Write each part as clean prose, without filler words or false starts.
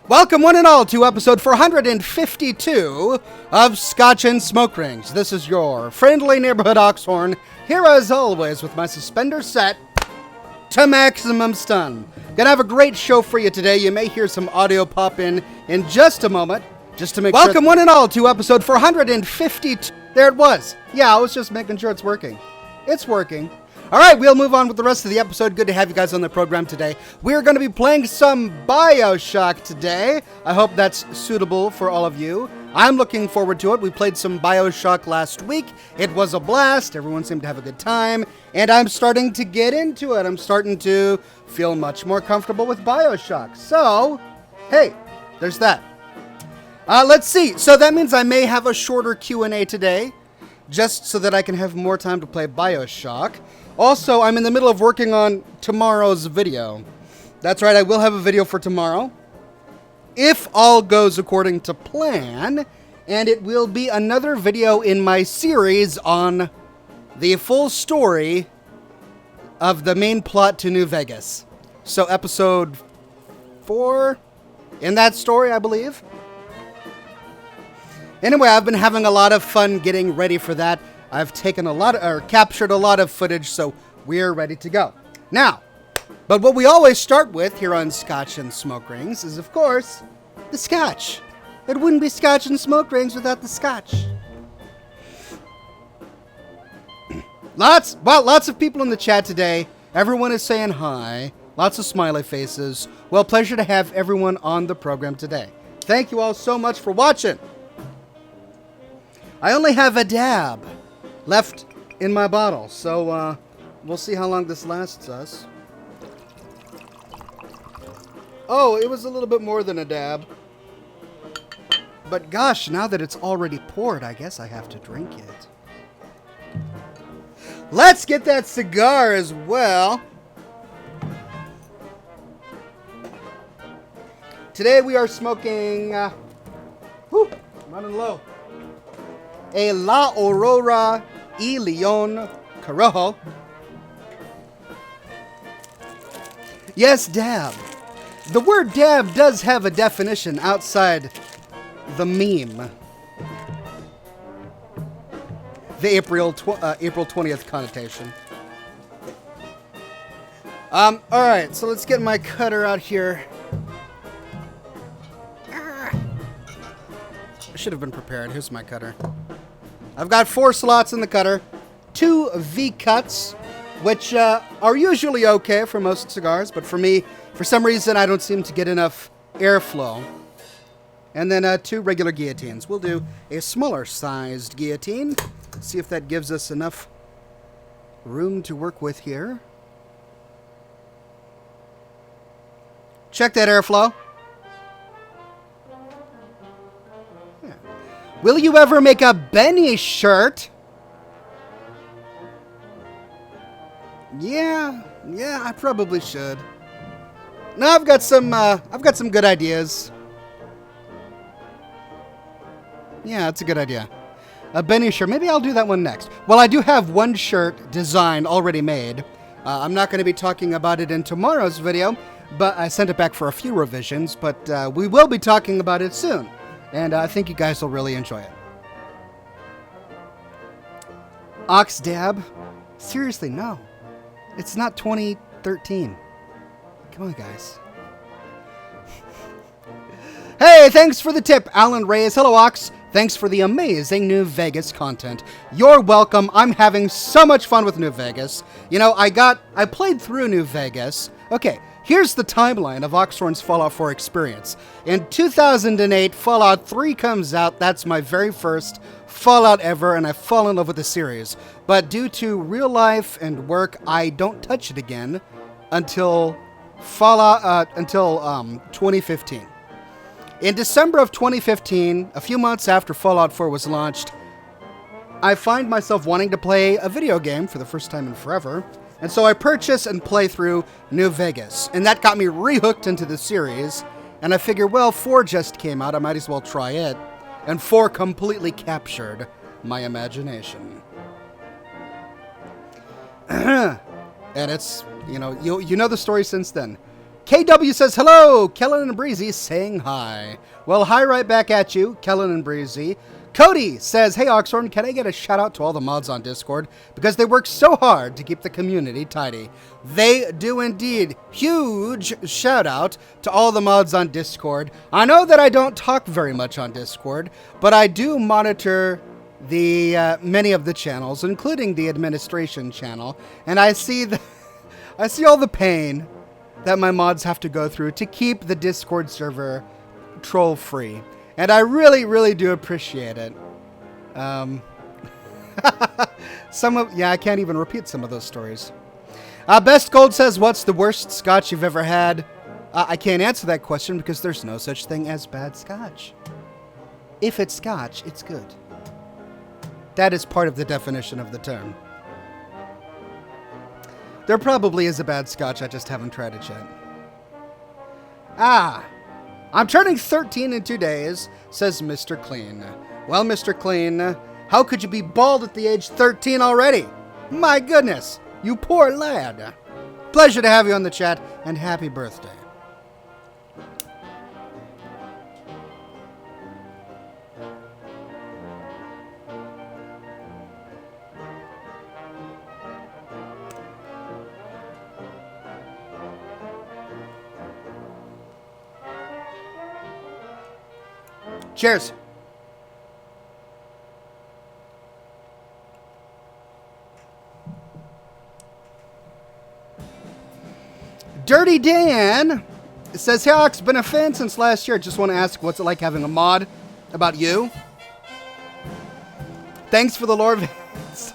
Welcome one and all to episode 452 of Scotch and Smoke Rings. This is your friendly neighborhood Oxhorn, here as always with my suspender set to maximum stun. Gonna have a great show for you today. You may hear some audio pop in just a moment, just to make sure. Welcome one and all to episode 452. There it was. Yeah, I was just making sure it's working. It's working. All right, we'll move on with the rest of the episode. Good to have you guys on the program today. We're going to be playing some Bioshock today. I hope that's suitable for all of you. I'm looking forward to it. We played some Bioshock last week. It was a blast. Everyone seemed to have a good time. And I'm starting to get into it. I'm starting to feel much more comfortable with Bioshock. So, hey, there's that. Let's see. So that means I may have a shorter Q&A today, just so that I can have more time to play Bioshock. Also, I'm in the middle of working on tomorrow's video. That's right, I will have a video for tomorrow, if all goes according to plan, and it will be another video in my series on the full story of the main plot to New Vegas. So episode 4 in that story, I believe. Anyway, I've been having a lot of fun getting ready for that. I've taken captured a lot of footage, so we're ready to go. Now, but what we always start with here on Scotch and Smoke Rings is, of course, the Scotch. It wouldn't be Scotch and Smoke Rings without the Scotch. Lots of people in the chat today. Everyone is saying hi. Lots of smiley faces. Well, pleasure to have everyone on the program today. Thank you all so much for watching. I only have a dab left in my bottle, so we'll see how long this lasts us. Oh, it was a little bit more than a dab. But gosh, now that it's already poured, I guess I have to drink it. Let's get that cigar as well. Today we are smoking, running low, a La Aurora y Leon Corojo. Yes, dab. The word dab does have a definition outside the meme. The April 20th connotation. Alright, so let's get my cutter out here. I should have been prepared. Here's my cutter. I've got 4 slots in the cutter, 2 V-cuts, which are usually okay for most cigars, but for me, for some reason, I don't seem to get enough airflow. And then 2 regular guillotines. We'll do a smaller sized guillotine. See if that gives us enough room to work with here. Check that airflow. Will you ever make a Benny shirt? Yeah, I probably should. No, I've got some good ideas. Yeah, that's a good idea. A Benny shirt. Maybe I'll do that one next. Well, I do have one shirt design already made. I'm not going to be talking about it in tomorrow's video, but I sent it back for a few revisions, but we will be talking about it soon. And I think you guys will really enjoy it. Ox dab? Seriously, no. It's not 2013. Come on, guys. Hey, thanks for the tip, Alan Reyes. Hello, Ox. Thanks for the amazing New Vegas content. You're welcome. I'm having so much fun with New Vegas. You know, I played through New Vegas. Okay. Here's the timeline of Oxhorn's Fallout 4 experience. In 2008, Fallout 3 comes out. That's my very first Fallout ever, and I fall in love with the series. But due to real life and work, I don't touch it again until 2015. In December of 2015, a few months after Fallout 4 was launched, I find myself wanting to play a video game for the first time in forever. And so I purchase and play through New Vegas, and that got me re-hooked into the series, and I figure, well, 4 just came out, I might as well try it, and 4 completely captured my imagination. And it's, you know the story since then. KW says, hello, Kellen and Breezy saying hi. Well, hi right back at you, Kellen and Breezy. Cody says, hey, Oxhorn, can I get a shout out to all the mods on Discord? Because they work so hard to keep the community tidy. They do indeed. Huge shout out to all the mods on Discord. I know that I don't talk very much on Discord, but I do monitor the many of the channels, including the administration channel, and I see all the pain that my mods have to go through to keep the Discord server troll free. And I really, really do appreciate it. I can't even repeat some of those stories. Best Gold says, what's the worst scotch you've ever had? I can't answer that question because there's no such thing as bad scotch. If it's scotch, it's good. That is part of the definition of the term. There probably is a bad scotch, I just haven't tried it yet. I'm turning 13 in 2 days, says Mr. Clean. Well, Mr. Clean, how could you be bald at the age 13 already? My goodness, you poor lad. Pleasure to have you on the chat, and happy birthday. Cheers. Dirty Dan says, hey, Ox, been a fan since last year. Just want to ask, what's it like having a mod about you? Thanks for the lore, Vince.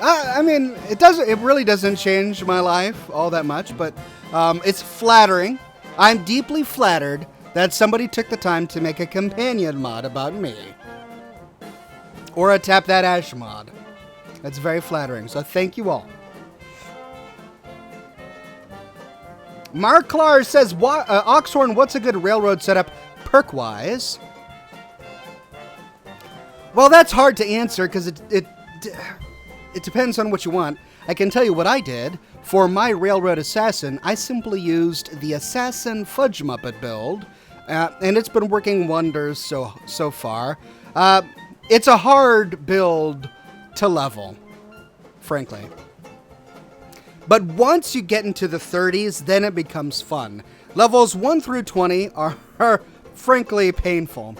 I mean, it really doesn't change my life all that much, but it's flattering. I'm deeply flattered that somebody took the time to make a companion mod about me. Or a Tap That Ash mod. That's very flattering, so thank you all. Mark Clark says, Oxhorn, what's a good railroad setup perk-wise? Well, that's hard to answer because it depends on what you want. I can tell you what I did. For my Railroad Assassin, I simply used the Assassin Fudge Muppet build, and it's been working wonders so far. It's a hard build to level, frankly. But once you get into the 30s, then it becomes fun. Levels 1 through 20 are frankly painful,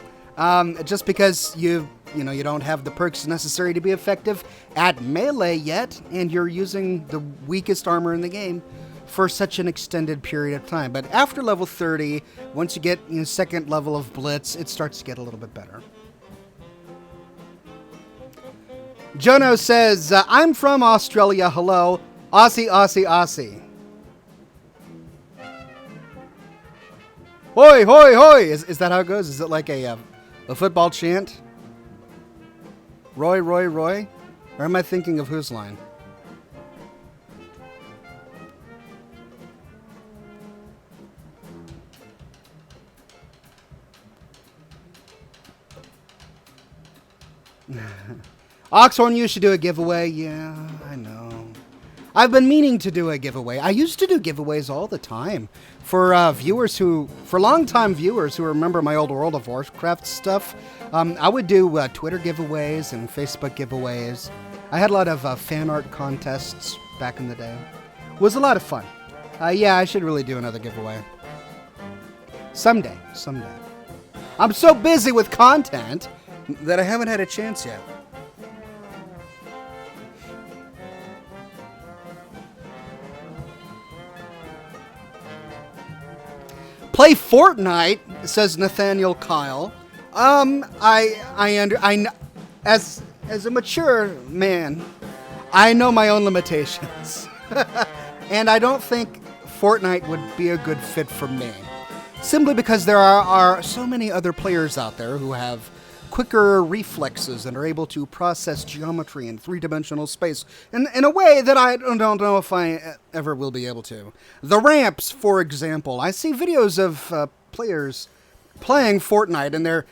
just because you don't have the perks necessary to be effective at melee yet, and you're using the weakest armor in the game for such an extended period of time. But after level 30, once you get second level of Blitz, it starts to get a little bit better. Jono says, I'm from Australia, hello. Aussie, Aussie, Aussie. Hoi, hoi, hoi! Is that how it goes? Is it like a football chant? Roy, Roy, Roy? Or am I thinking of Whose Line? Oxhorn, you should do a giveaway. Yeah, I know. I've been meaning to do a giveaway. I used to do giveaways all the time for longtime viewers who remember my old World of Warcraft stuff. I would do Twitter giveaways and Facebook giveaways. I had a lot of fan art contests back in the day. It was a lot of fun. Yeah, I should really do another giveaway. Someday. I'm so busy with content that I haven't had a chance yet. Play Fortnite, says Nathaniel Kyle. As a mature man, I know my own limitations. And I don't think Fortnite would be a good fit for me. Simply because there are so many other players out there who have quicker reflexes and are able to process geometry in three-dimensional space in a way that I don't know if I ever will be able to. The ramps, for example. I see videos of players playing Fortnite, and they're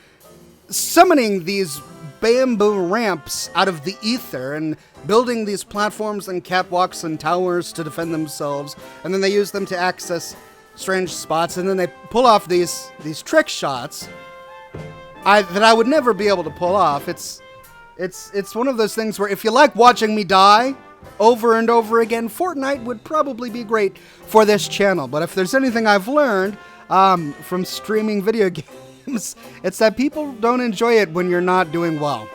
summoning these bamboo ramps out of the ether and building these platforms and catwalks and towers to defend themselves, and then they use them to access strange spots, and then they pull off these trick shots that I would never be able to pull off. It's one of those things where if you like watching me die over and over again, Fortnite would probably be great for this channel. But if there's anything I've learned from streaming video games, it's that people don't enjoy it when you're not doing well.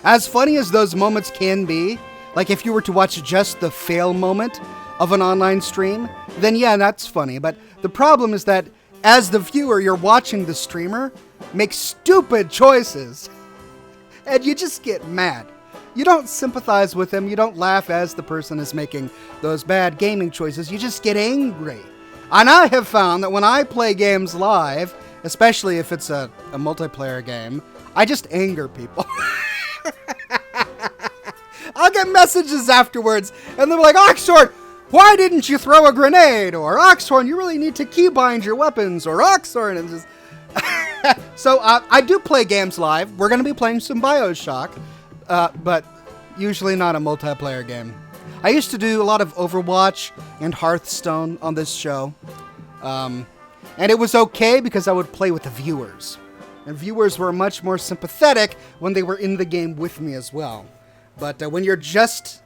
As funny as those moments can be, like if you were to watch just the fail moment of an online stream, then yeah, that's funny. But the problem is that as the viewer, you're watching the streamer make stupid choices, and you just get mad. You don't sympathize with them. You don't laugh as the person is making those bad gaming choices. You just get angry. And I have found that when I play games live, especially if it's a multiplayer game, I just anger people. I'll get messages afterwards, and they're like, Oxhorn, why didn't you throw a grenade? Or Oxhorn, you really need to keybind your weapons. Or Oxhorn, and just... So I do play games live. We're going to be playing some Bioshock, but usually not a multiplayer game. I used to do a lot of Overwatch and Hearthstone on this show, and it was okay because I would play with the viewers, and viewers were much more sympathetic when they were in the game with me as well. But when you're just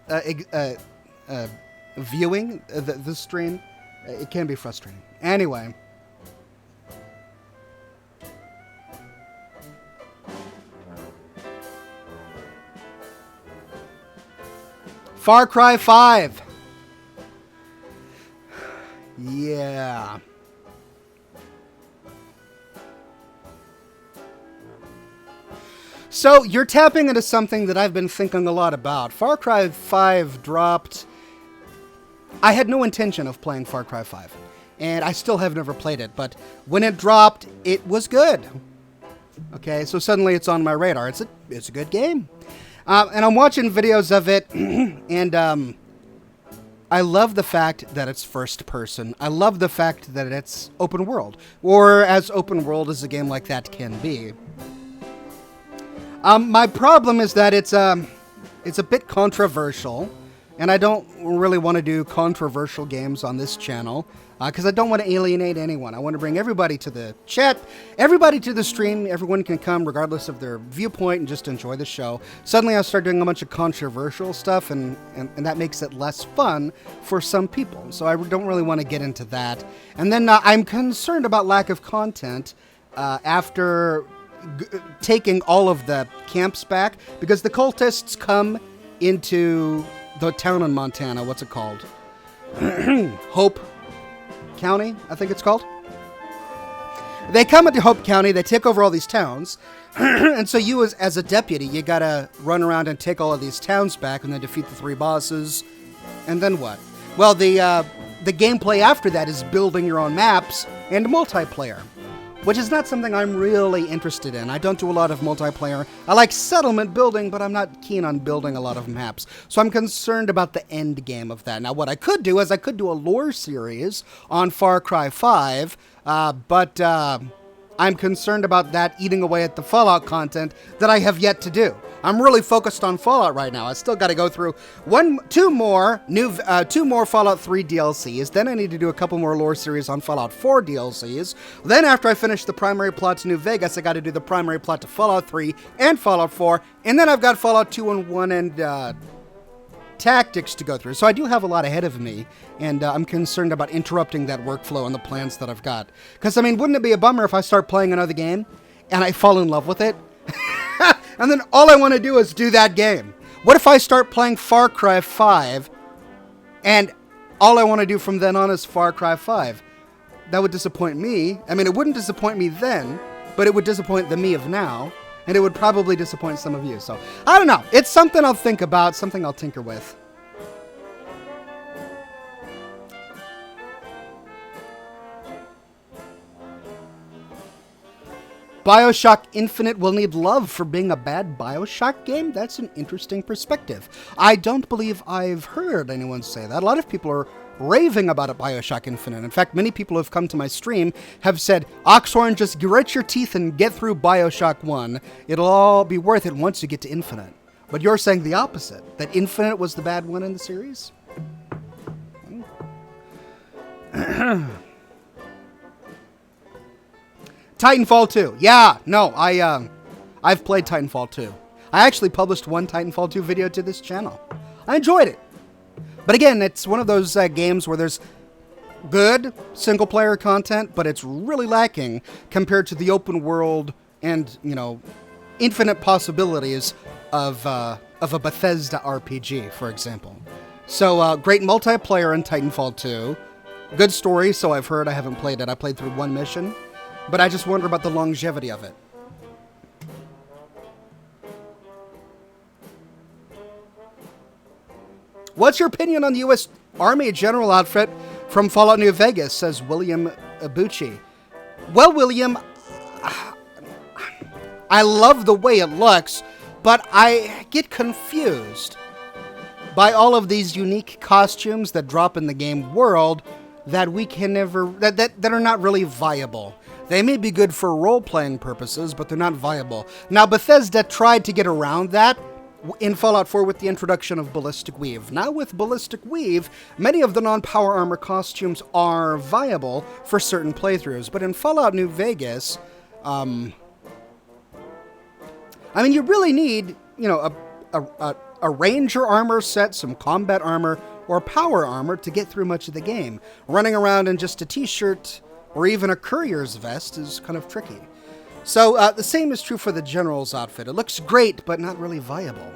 viewing the stream, it can be frustrating. Anyway. Far Cry 5. Yeah. So, you're tapping into something that I've been thinking a lot about. Far Cry 5 dropped. I had no intention of playing Far Cry 5, and I still have never played it, but when it dropped, it was good. Okay, so suddenly it's on my radar. It's a good game. And I'm watching videos of it, and I love the fact that it's first person. I love the fact that it's open world, or as open world as a game like that can be. My problem is that it's a bit controversial, and I don't really want to do controversial games on this channel, because I don't want to alienate anyone. I want to bring everybody to the chat, everybody to the stream. Everyone can come regardless of their viewpoint and just enjoy the show. Suddenly I start doing a bunch of controversial stuff, and that makes it less fun for some people. So I don't really want to get into that. And then I'm concerned about lack of content after taking all of the camps back, because the cultists come into the town in Montana. What's it called? Hope County, I think it's called. They come into Hope County, they take over all these towns, and so you as a deputy, you gotta run around and take all of these towns back and then defeat the 3 bosses, and then what? Well, the gameplay after that is building your own maps and multiplayer, which is not something I'm really interested in. I don't do a lot of multiplayer. I like settlement building, but I'm not keen on building a lot of maps. So I'm concerned about the end game of that. Now, what I could do is I could do a lore series on Far Cry 5, but I'm concerned about that eating away at the Fallout content that I have yet to do. I'm really focused on Fallout right now. I still got to go through two more Fallout 3 DLCs. Then I need to do a couple more lore series on Fallout 4 DLCs. Then after I finish the primary plot to New Vegas, I got to do the primary plot to Fallout 3 and Fallout 4. And then I've got Fallout 2 and 1 and Tactics to go through. So I do have a lot ahead of me, and I'm concerned about interrupting that workflow and the plans that I've got. Because, I mean, wouldn't it be a bummer if I start playing another game and I fall in love with it? And then all I want to do is do that game. What if I start playing Far Cry 5 and all I want to do from then on is Far Cry 5? That would disappoint me. I mean, it wouldn't disappoint me then, but it would disappoint the me of now, and it would probably disappoint some of you. So, I don't know. It's something I'll think about, something I'll tinker with. Bioshock Infinite will need love for being a bad Bioshock game? That's an interesting perspective. I don't believe I've heard anyone say that. A lot of people were raving about it, Bioshock Infinite. In fact, many people who have come to my stream have said, Oxhorn, just grit your teeth and get through Bioshock 1. It'll all be worth it once you get to Infinite. But you're saying the opposite, that Infinite was the bad one in the series? Titanfall 2. Yeah, no, I've played Titanfall 2. I actually published one Titanfall 2 video to this channel. I enjoyed it. But again, it's one of those games where there's good single-player content, but it's really lacking compared to the open world and, you know, infinite possibilities of a Bethesda RPG, for example. So, great multiplayer in Titanfall 2. Good story, so I've heard. I haven't played it. I played through one mission. But I just wonder about the longevity of it. What's your opinion on the U.S. Army General outfit from Fallout New Vegas, says William Abucci. Well, William, I love the way it looks, but I get confused by all of these unique costumes that drop in the game world that we can never, that are not really viable. They may be good for role-playing purposes, but they're not viable. Now, Bethesda tried to get around that in Fallout 4 with the introduction of Ballistic Weave. Now with Ballistic Weave, many of the non-power armor costumes are viable for certain playthroughs, but in Fallout New Vegas, I mean, you really need, you know, a ranger armor set, some combat armor, or power armor to get through much of the game. Running around in just a t-shirt or even a courier's vest is kind of tricky. So the same is true for the general's outfit. It looks great, but not really viable.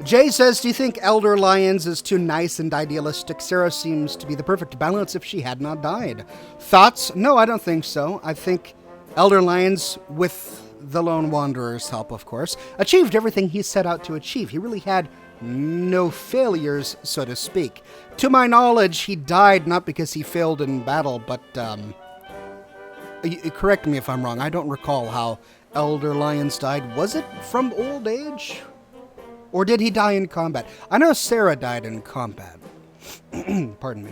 Jay says, do you think Elder Lyons is too nice and idealistic? Sarah seems to be the perfect balance if she had not died. Thoughts? No, I don't think so. I think Elder Lyons, with the Lone Wanderer's help, of course, achieved everything he set out to achieve. He really had no failures, so to speak. To my knowledge, he died not because he failed in battle, but, correct me if I'm wrong, I don't recall how Elder Lyons died. Was it from old age? Or did he die in combat? I know Sarah died in combat. Pardon me.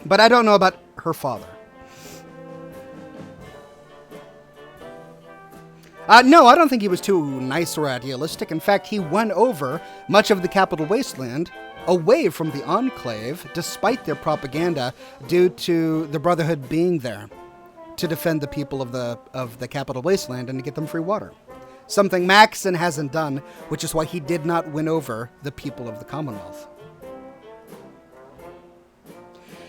But I don't know about her father. No, I don't think he was too nice or idealistic. In fact, he won over much of the capital wasteland away from the Enclave, despite their propaganda, due to the Brotherhood being there to defend the people of the capital wasteland and to get them free water. Something Maxon hasn't done, which is why he did not win over the people of the Commonwealth.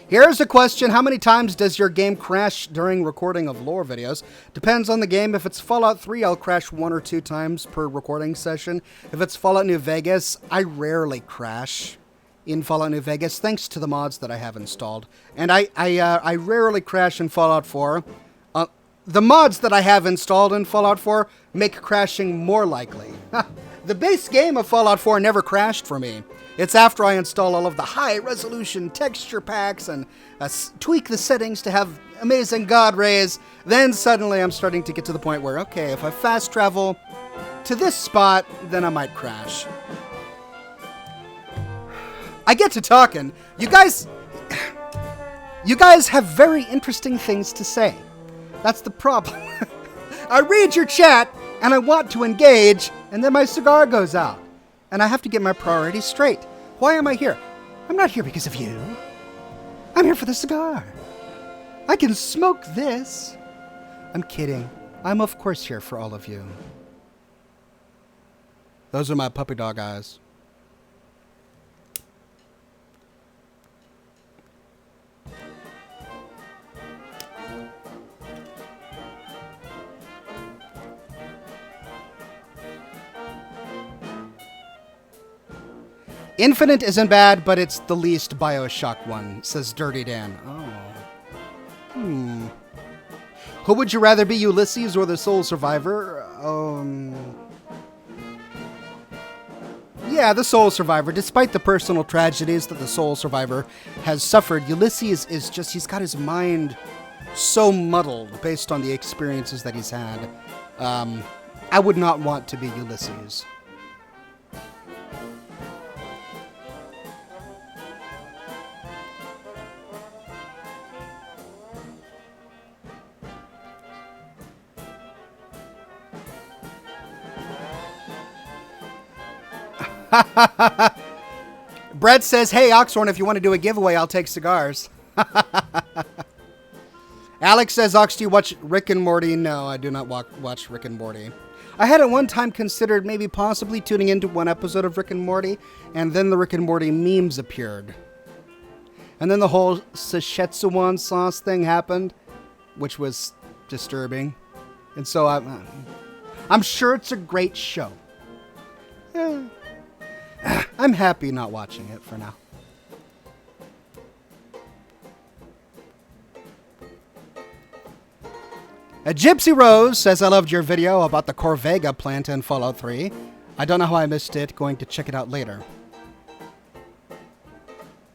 Here's a question. How many times does your game crash during recording of lore videos? Depends on the game. If it's Fallout 3, I'll crash 1 or 2 times per recording session. If it's Fallout New Vegas, I rarely crash in Fallout New Vegas, thanks to the mods that I have installed. And I rarely crash in Fallout 4. The mods that I have installed in Fallout 4 make crashing more likely. The base game of Fallout 4 never crashed for me. It's after I install all of the high-resolution texture packs and tweak the settings to have amazing God rays, then suddenly I'm starting to get to the point where, okay, if I fast travel to this spot, then I might crash. I get to talking. You guys have very interesting things to say. That's the problem. I read your chat, and I want to engage, and then my cigar goes out. And I have to get my priorities straight. Why am I here? I'm not here because of you. I'm here for the cigar. I can smoke this. I'm kidding. I'm of course here for all of you. Those are my puppy dog eyes. Infinite isn't bad, but it's the least Bioshock one, says Dirty Dan. Oh. Who would you rather be, Ulysses or the Soul Survivor? Yeah, the Soul Survivor. Despite the personal tragedies that the Soul Survivor has suffered, Ulysses is just, he's got his mind so muddled based on the experiences that he's had. I would not want to be Ulysses. Brett says, hey, Oxhorn, if you want to do a giveaway, I'll take cigars. Alex says, Ox, do you watch Rick and Morty? No, I do not watch Rick and Morty. I had at one time considered maybe possibly tuning into one episode of Rick and Morty, and then the Rick and Morty memes appeared. And then the whole Szechuan sauce thing happened, which was disturbing. And so I'm sure it's a great show. I'm happy not watching it for now. A Gypsy Rose says, I loved your video about the Corvega plant in Fallout 3. I don't know how I missed it. Going to check it out later.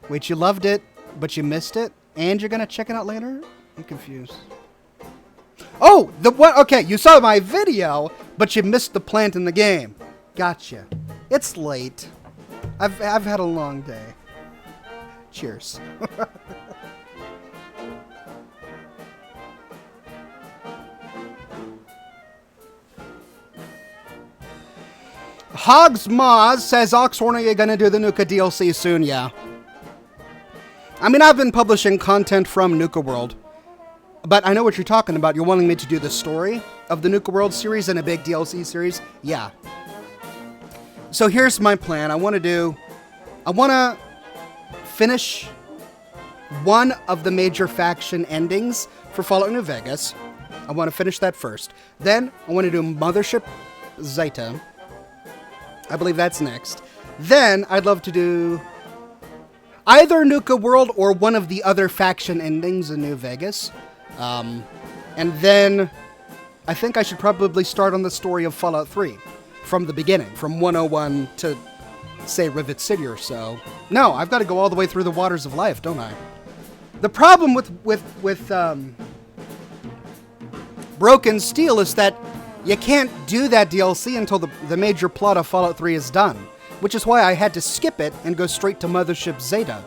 Wait, you loved it, but you missed it? And you're going to check it out later? I'm confused. Oh, the one. Okay, you saw my video, but you missed the plant in the game. Gotcha. It's late. I've had a long day. Cheers. Hogs Moz says, Oxhorn, are you going to do the Nuka DLC soon? Yeah. I mean, I've been publishing content from Nuka World, but I know what you're talking about. You're wanting me to do the story of the Nuka World series and a big DLC series? Yeah. So here's my plan. I want to finish one of the major faction endings for Fallout New Vegas. I want to finish that first. Then I want to do Mothership Zeta. I believe that's next. Then I'd love to do either Nuka World or one of the other faction endings in New Vegas. And then I think I should probably start on the story of Fallout 3 from the beginning, from 101 to, say, Rivet City or so. No, I've got to go all the way through the waters of life, don't I? The problem with Broken Steel is that you can't do that DLC until the major plot of Fallout 3 is done, which is why I had to skip it and go straight to Mothership Zeta.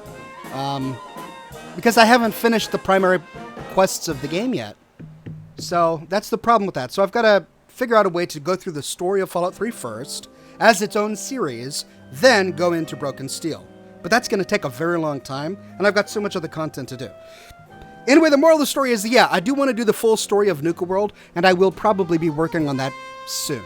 Because I haven't finished the primary quests of the game yet. So that's the problem with that. So I've got to figure out a way to go through the story of Fallout 3 first, as its own series, then go into Broken Steel. But that's going to take a very long time, and I've got so much other content to do. Anyway, the moral of the story is, yeah, I do want to do the full story of Nuka World, and I will probably be working on that soon.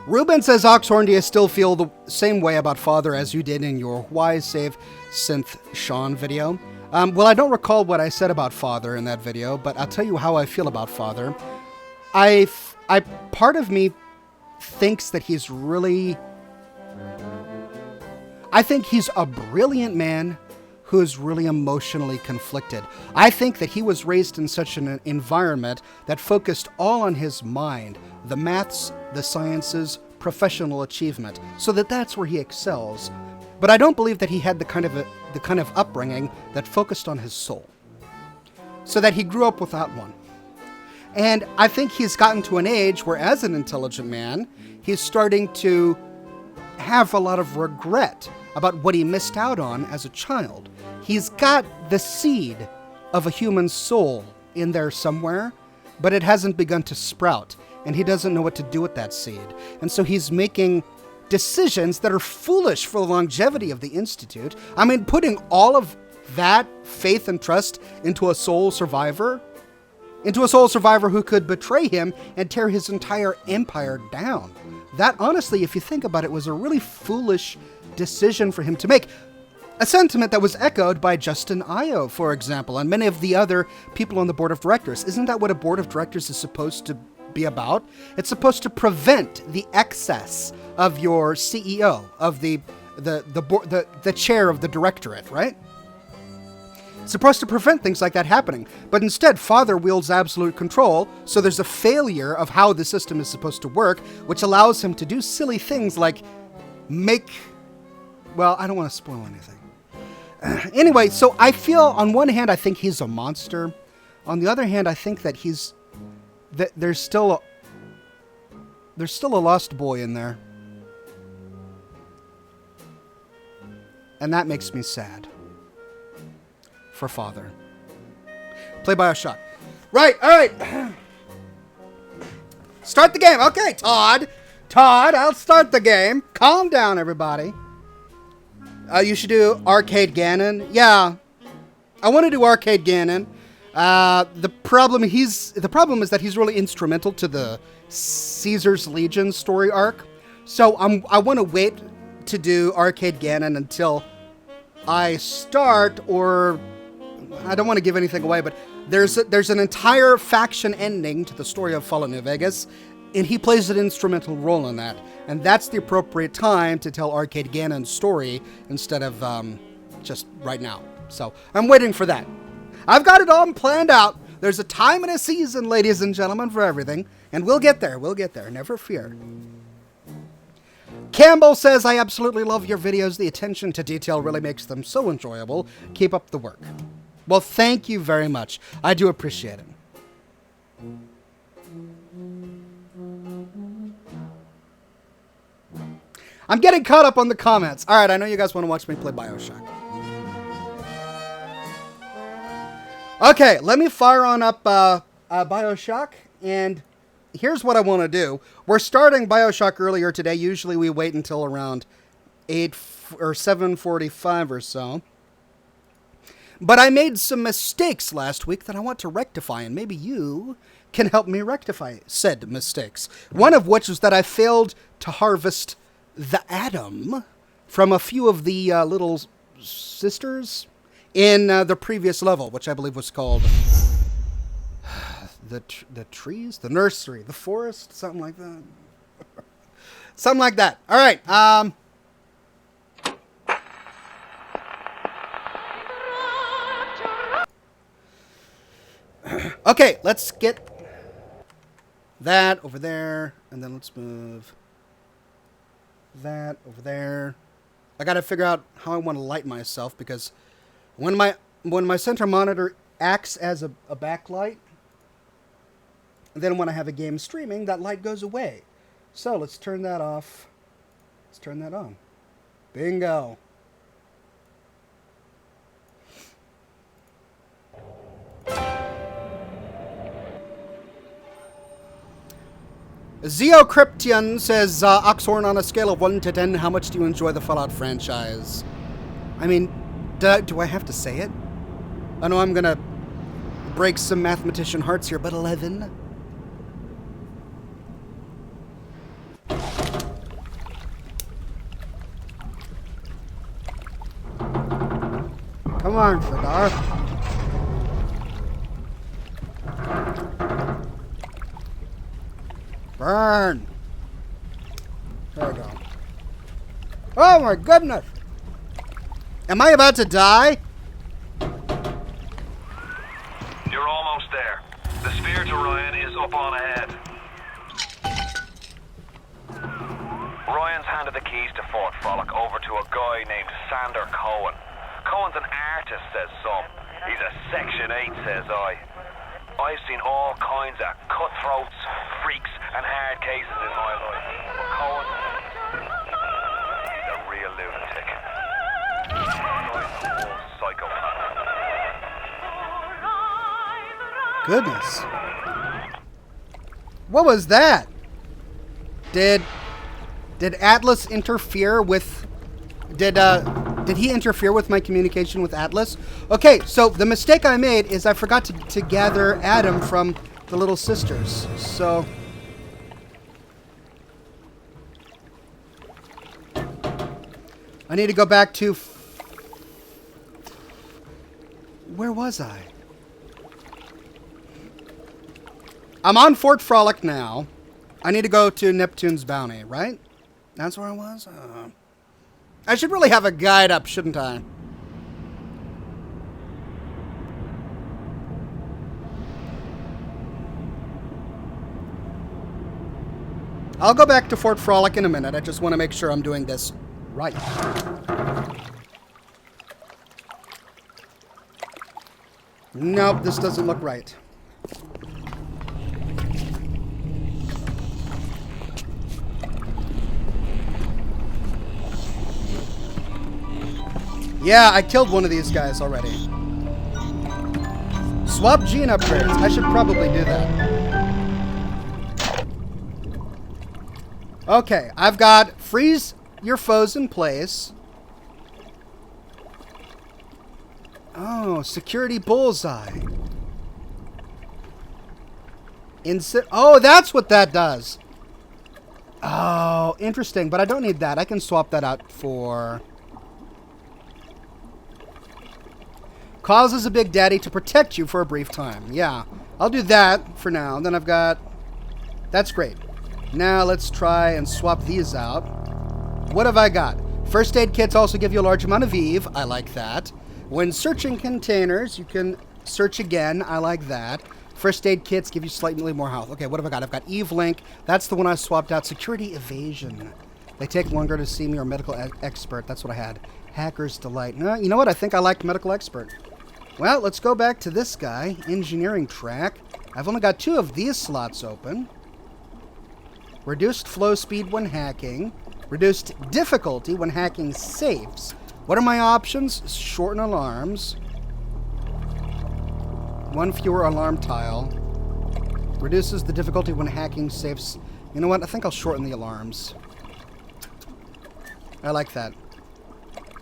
Ruben says, Oxhorn, do you still feel the same way about Father as you did in your Why Save Synth Sean video? Well, I don't recall what I said about Father in that video, but I'll tell you how I feel about Father. Part of me thinks that he's really... I think he's a brilliant man who is really emotionally conflicted. I think that he was raised in such an environment that focused all on his mind, the maths, the sciences, professional achievement, so that's where he excels. But I don't believe that he had the kind of upbringing that focused on his soul, so that he grew up without one. And I think he's gotten to an age where, as an intelligent man, he's starting to have a lot of regret about what he missed out on as a child. He's got the seed of a human soul in there somewhere, but it hasn't begun to sprout, and he doesn't know what to do with that seed. And so he's making decisions that are foolish for the longevity of the Institute. I mean, putting all of that faith and trust into a sole survivor who could betray him and tear his entire empire down. That, honestly, if you think about it, was a really foolish decision for him to make. A sentiment that was echoed by Justin Io, for example, and many of the other people on the board of directors. Isn't that what a board of directors is supposed to be about? It's supposed to prevent the excess of your CEO, of the chair of the directorate, right? It's supposed to prevent things like that happening. But instead, Father wields absolute control, so there's a failure of how the system is supposed to work, which allows him to do silly things like well, I don't want to spoil anything. Anyway, so I feel on one hand I think he's a monster. On the other hand, I think that there's still a lost boy in there. And that makes me sad. For Father. Play Bioshock. Right, alright. Start the game. Okay, Todd. Todd, I'll start the game. Calm down, everybody. You should do Arcade Ganon. Yeah. I want to do Arcade Ganon. The problem is that he's really instrumental to the Caesar's Legion story arc. So I want to wait to do Arcade Ganon until I start, or I don't want to give anything away, but there's an entire faction ending to the story of Fallout New Vegas, and he plays an instrumental role in that. And that's the appropriate time to tell Arcade Ganon's story instead of just right now. So I'm waiting for that. I've got it all planned out. There's a time and a season, ladies and gentlemen, for everything. And we'll get there. We'll get there. Never fear. Campbell says, I absolutely love your videos. The attention to detail really makes them so enjoyable. Keep up the work. Well, thank you very much. I do appreciate it. I'm getting caught up on the comments. All right, I know you guys want to watch me play Bioshock. Okay, let me fire on up Bioshock, and here's what I want to do. We're starting Bioshock earlier today. Usually we wait until around 8 or 7:45 or so. But I made some mistakes last week that I want to rectify, and maybe you can help me rectify said mistakes. One of which is that I failed to harvest the atom from a few of the little sisters in the previous level, which I believe was called the trees, the nursery, the forest, something like that. Something like that. All right. Okay, let's get that over there, and then let's move that over there. I got to figure out how I want to light myself, because when my center monitor acts as a backlight, and then when I have a game streaming, that light goes away. So let's turn that off. Let's turn that on. Bingo. Zeocryptian says, Oxhorn, on a scale of 1 to 10, how much do you enjoy the Fallout franchise? I mean, do I have to say it? I know I'm going to break some mathematician hearts here, but 11? Come on, Fedar. Burn. There we go. Oh my goodness. Am I about to die? You're almost there. The sphere to Ryan is up on ahead. Ryan's handed the keys to Fort Frolic over to a guy named Sander Cohen. Cohen's an artist, says some. He's a Section 8, says I. I've seen all kinds of cutthroats, freaks, and hard cases in my life. But Cohen, he's a real lunatic. He's a whole psychopath. Goodness. What was that? Did Atlas interfere with... Did he interfere with my communication with Atlas? Okay, so the mistake I made is I forgot to gather Adam from the Little Sisters. So... I need to go back to... Where was I? I'm on Fort Frolic now. I need to go to Neptune's Bounty, right? That's where I was? I should really have a guide up, shouldn't I? I'll go back to Fort Frolic in a minute. I just want to make sure I'm doing this right. Nope, this doesn't look right. Yeah, I killed one of these guys already. Swap gene upgrades. I should probably do that. Okay, I've got freeze your foes in place. Oh, security bullseye. Oh, that's what that does. Oh, interesting. But I don't need that. I can swap that out for... Causes a big daddy to protect you for a brief time. Yeah, I'll do that for now. Then I've got... That's great. Now let's try and swap these out. What have I got? First aid kits also give you a large amount of Eve. I like that. When searching containers, you can search again. I like that. First aid kits give you slightly more health. Okay, what have I got? I've got Eve Link. That's the one I swapped out. Security evasion. They take longer to see me, or medical expert. That's what I had. Hacker's delight. No, you know what? I think I liked medical expert. Well, let's go back to this guy. Engineering track. I've only got 2 of these slots open. Reduced flow speed when hacking. Reduced difficulty when hacking safes. What are my options? Shorten alarms. 1 fewer alarm tile. Reduces the difficulty when hacking safes. You know what? I think I'll shorten the alarms. I like that.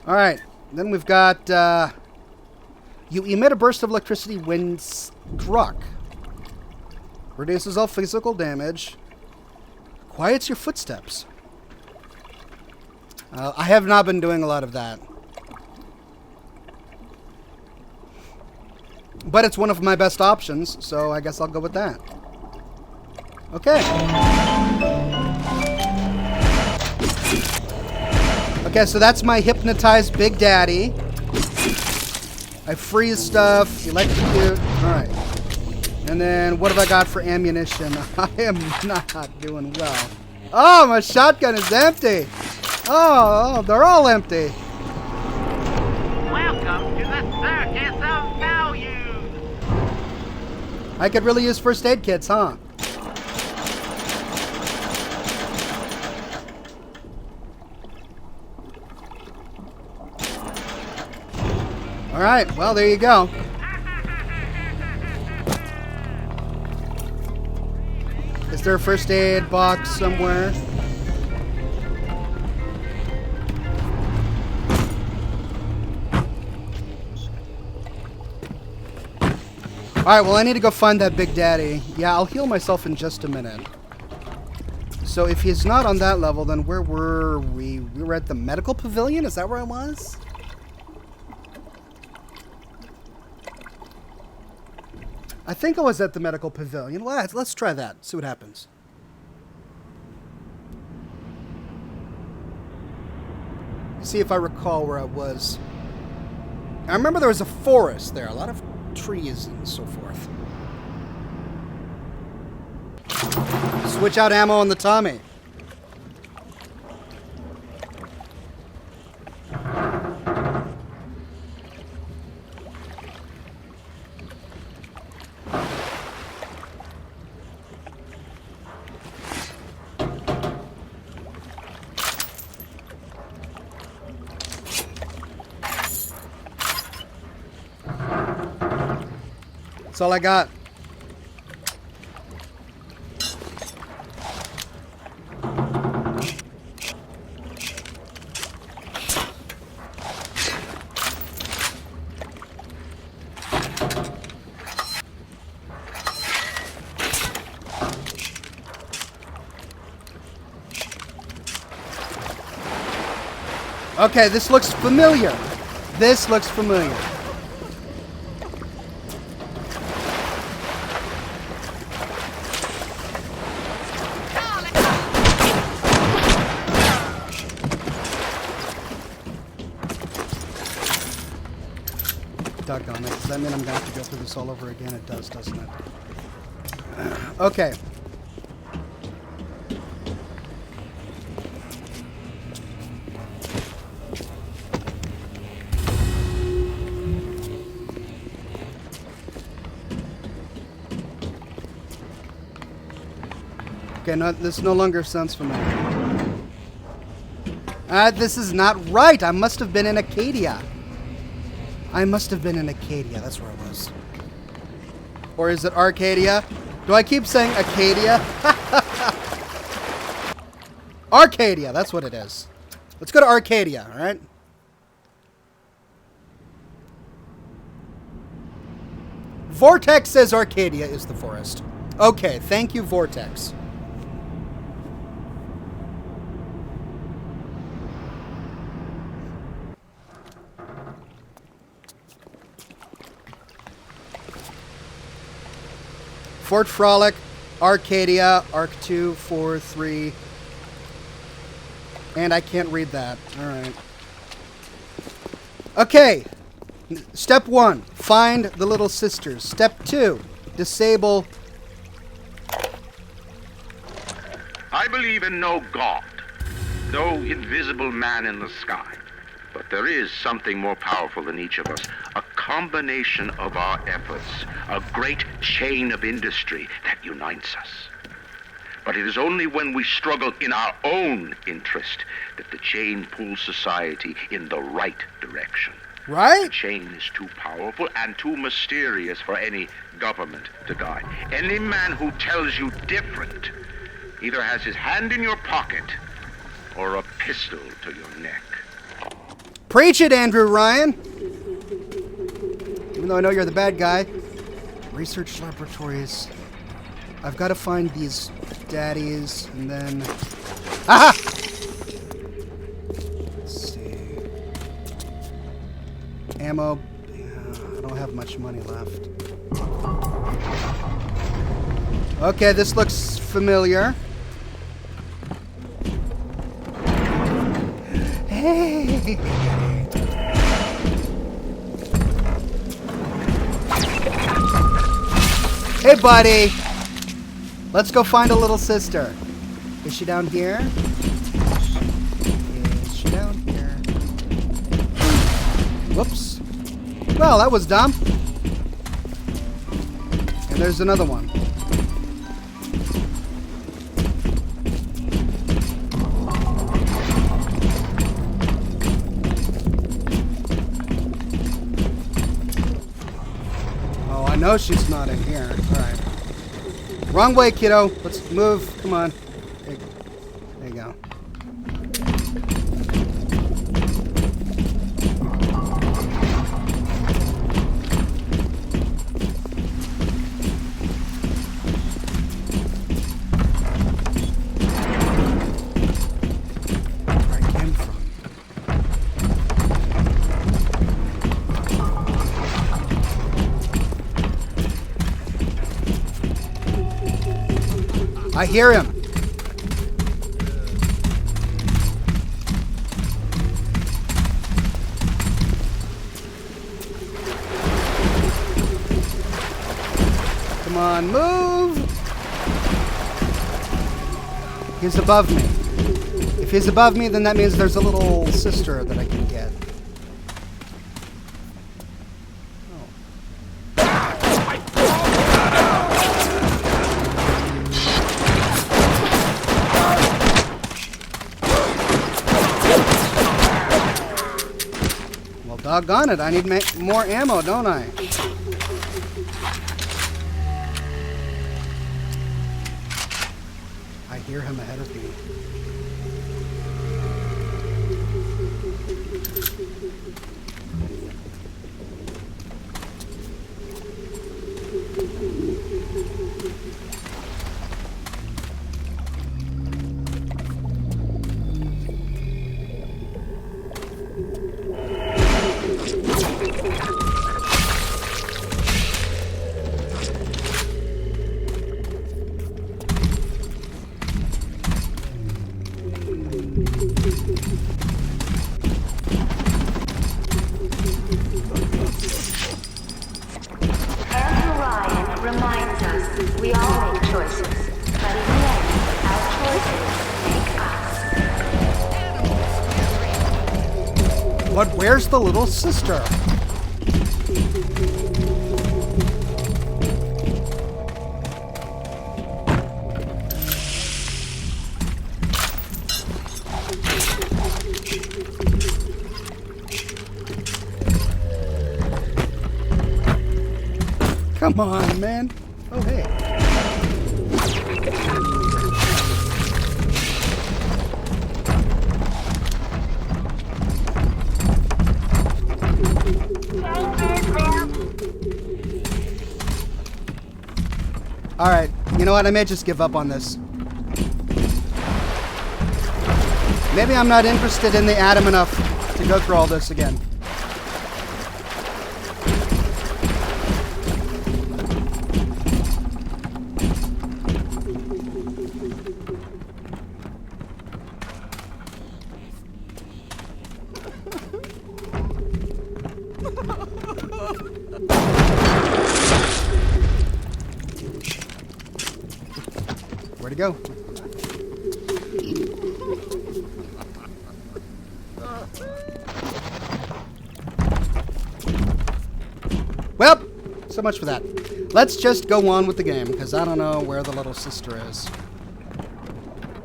Alright. Then we've got... You emit a burst of electricity when struck. Reduces all physical damage. Quiets your footsteps. I have not been doing a lot of that. But it's one of my best options, so I guess I'll go with that. Okay. Okay, so that's my hypnotized Big Daddy. I freeze stuff, electrocute. Alright. And then what have I got for ammunition? I am not doing well. Oh, my shotgun is empty. Oh, they're all empty. Welcome to the circus of value. I could really use first aid kits, huh? Alright, well, there you go. Is there a first aid box somewhere? Alright, well, I need to go find that Big Daddy. Yeah, I'll heal myself in just a minute. So if he's not on that level, then where were we? We were at the medical pavilion? Is that where I was? I think I was at the medical pavilion. Let's try that. See what happens. See if I recall where I was. I remember there was a forest there. A lot of trees and so forth. Switch out ammo on the Tommy. That's all I got. Okay, this looks familiar. This looks familiar. Doggone it. Does that mean I'm going to have to go through this all over again? It does, doesn't it? Okay. Okay, no, this no longer sounds familiar. This is not right. I must have been in Acadia. I must have been in Acadia. That's where I was. Or is it Arcadia? Do I keep saying Acadia? Arcadia, that's what it is. Let's go to Arcadia, all right? Vortex says Arcadia is the forest. Okay, thank you, Vortex. Fort Frolic, Arcadia, Arc 2, 4, 3. And I can't read that. All right. Okay. Step 1, find the little sisters. Step 2, disable. I believe in no God, no invisible man in the sky. But there is something more powerful than each of us. A combination of our efforts. A great chain of industry that unites us. But it is only when we struggle in our own interest that the chain pulls society in the right direction. Right? The chain is too powerful and too mysterious for any government to guide. Any man who tells you different either has his hand in your pocket or a pistol to your neck. Preach it, Andrew Ryan. Even though I know you're the bad guy. Research laboratories. I've got to find these daddies, and then... Aha! Let's see. Ammo. Yeah, I don't have much money left. Okay, this looks familiar. Hey! Hey, buddy! Let's go find a little sister. Is she down here? Is she down here? Whoops. Well, that was dumb. And there's another one. No, she's not in here. All right. Wrong way, kiddo. Let's move. Come on. There you go. Where I came from. I hear him. Come on, move. He's above me. If he's above me, then that means there's a little sister that I can get. Doggone it, I need more ammo, don't I? I hear him ahead of me. We all make choices, but in the end, our choices make us. But where's the little sister? Come on, man. Oh, hey. Alright, you know what? I may just give up on this. Maybe I'm not interested in the atom enough to go through all this again. Where'd he go? Well, so much for that. Let's just go on with the game, because I don't know where the little sister is.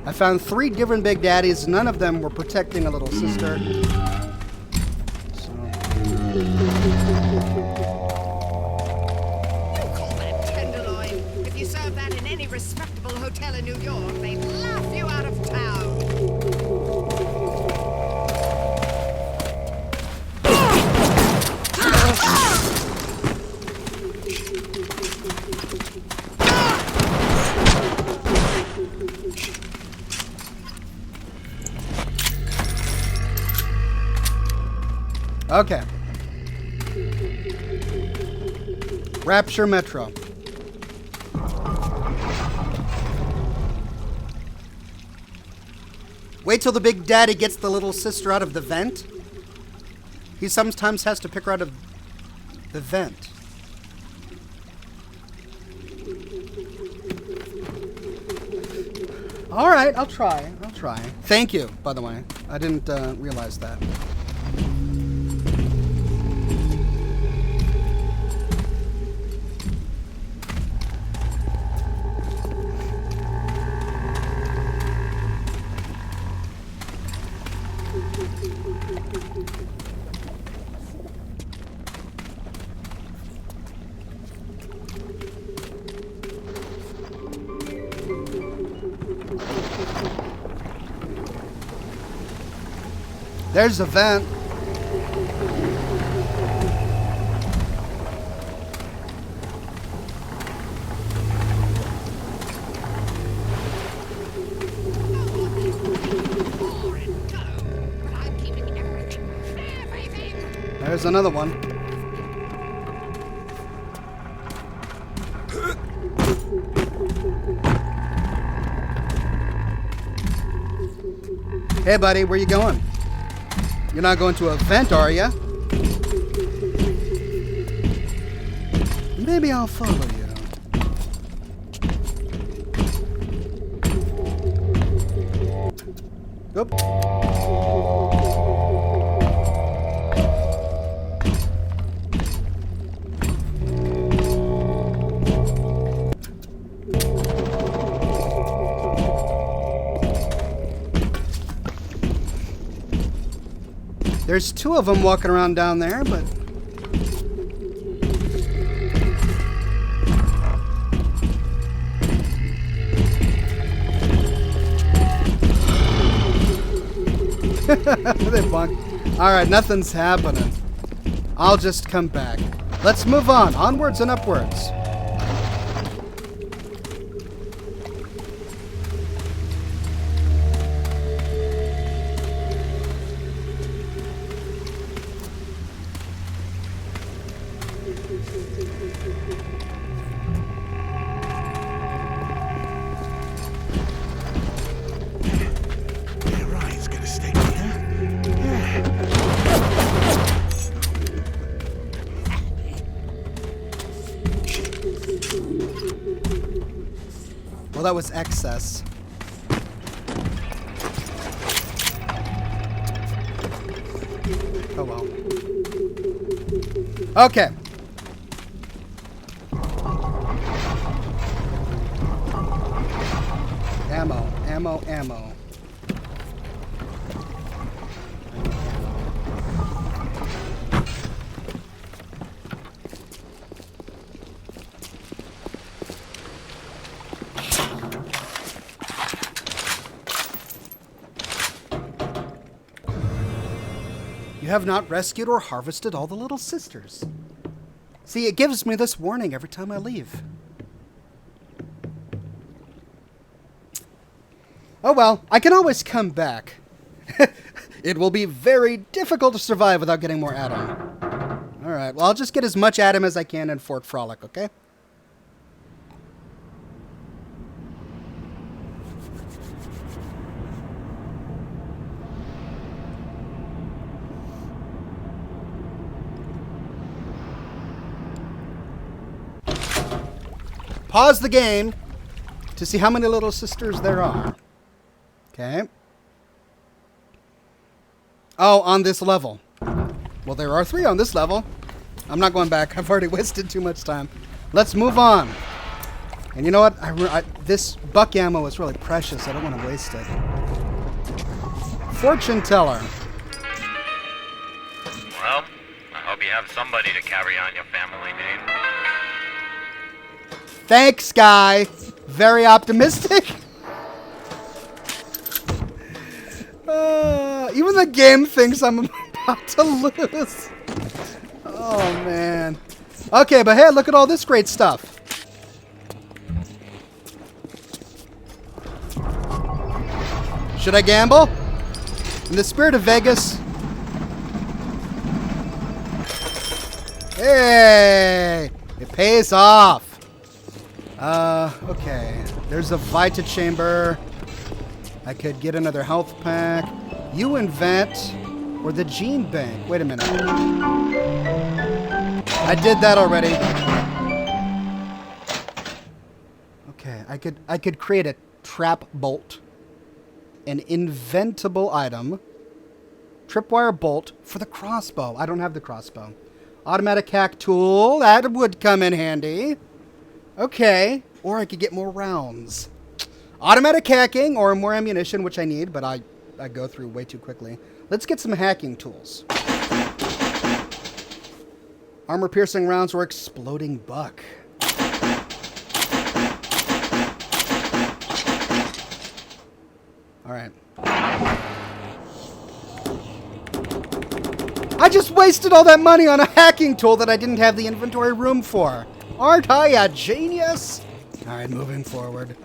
I found 3 different Big Daddies. None of them were protecting a little sister. So. Tenderloin. If you serve that in any respectable hotel in New York, they'd laugh you out of town. Okay. Rapture Metro. Wait till the Big Daddy gets the little sister out of the vent. He sometimes has to pick her out of the vent. All right, I'll try. Thank you, by the way. I didn't realize that. There's a vent. There's another one. Hey, buddy, where you going? You're not going to a vent, are you? Maybe I'll follow you. Oop. There's 2 of them walking around down there, but... they bunked. Alright, nothing's happening. I'll just come back. Let's move on. Onwards and upwards. Well, that was excess. Oh well. Okay. Ammo. You have not rescued or harvested all the little sisters. See, it gives me this warning every time I leave. Oh well, I can always come back. It will be very difficult to survive without getting more Adam. Alright, well I'll just get as much Adam as I can in Fort Frolic, okay? Pause the game to see how many little sisters there are. Okay. Oh, on this level. Well, there are 3 on this level. I'm not going back. I've already wasted too much time. Let's move on. And you know what? This buck ammo is really precious. I don't want to waste it. Fortune teller. Well, I hope you have somebody to carry on your family name. Thanks, guy. Very optimistic. Even the game thinks I'm about to lose. Oh, man. Okay, but hey, look at all this great stuff. Should I gamble? In the spirit of Vegas. Hey! It pays off. Okay. There's a Vita chamber. I could get another health pack. You invent. Or the gene bank. Wait a minute. I did that already. Okay. I could create a trap bolt. An inventable item. Tripwire bolt for the crossbow. I don't have the crossbow. Automatic hack tool. That would come in handy. Okay. Or I could get more rounds. Automatic hacking or more ammunition, which I need, but I go through way too quickly. Let's get some hacking tools. Armor-piercing rounds or exploding buck. All right. I just wasted all that money on a hacking tool that I didn't have the inventory room for. Aren't I a genius? All right, moving forward.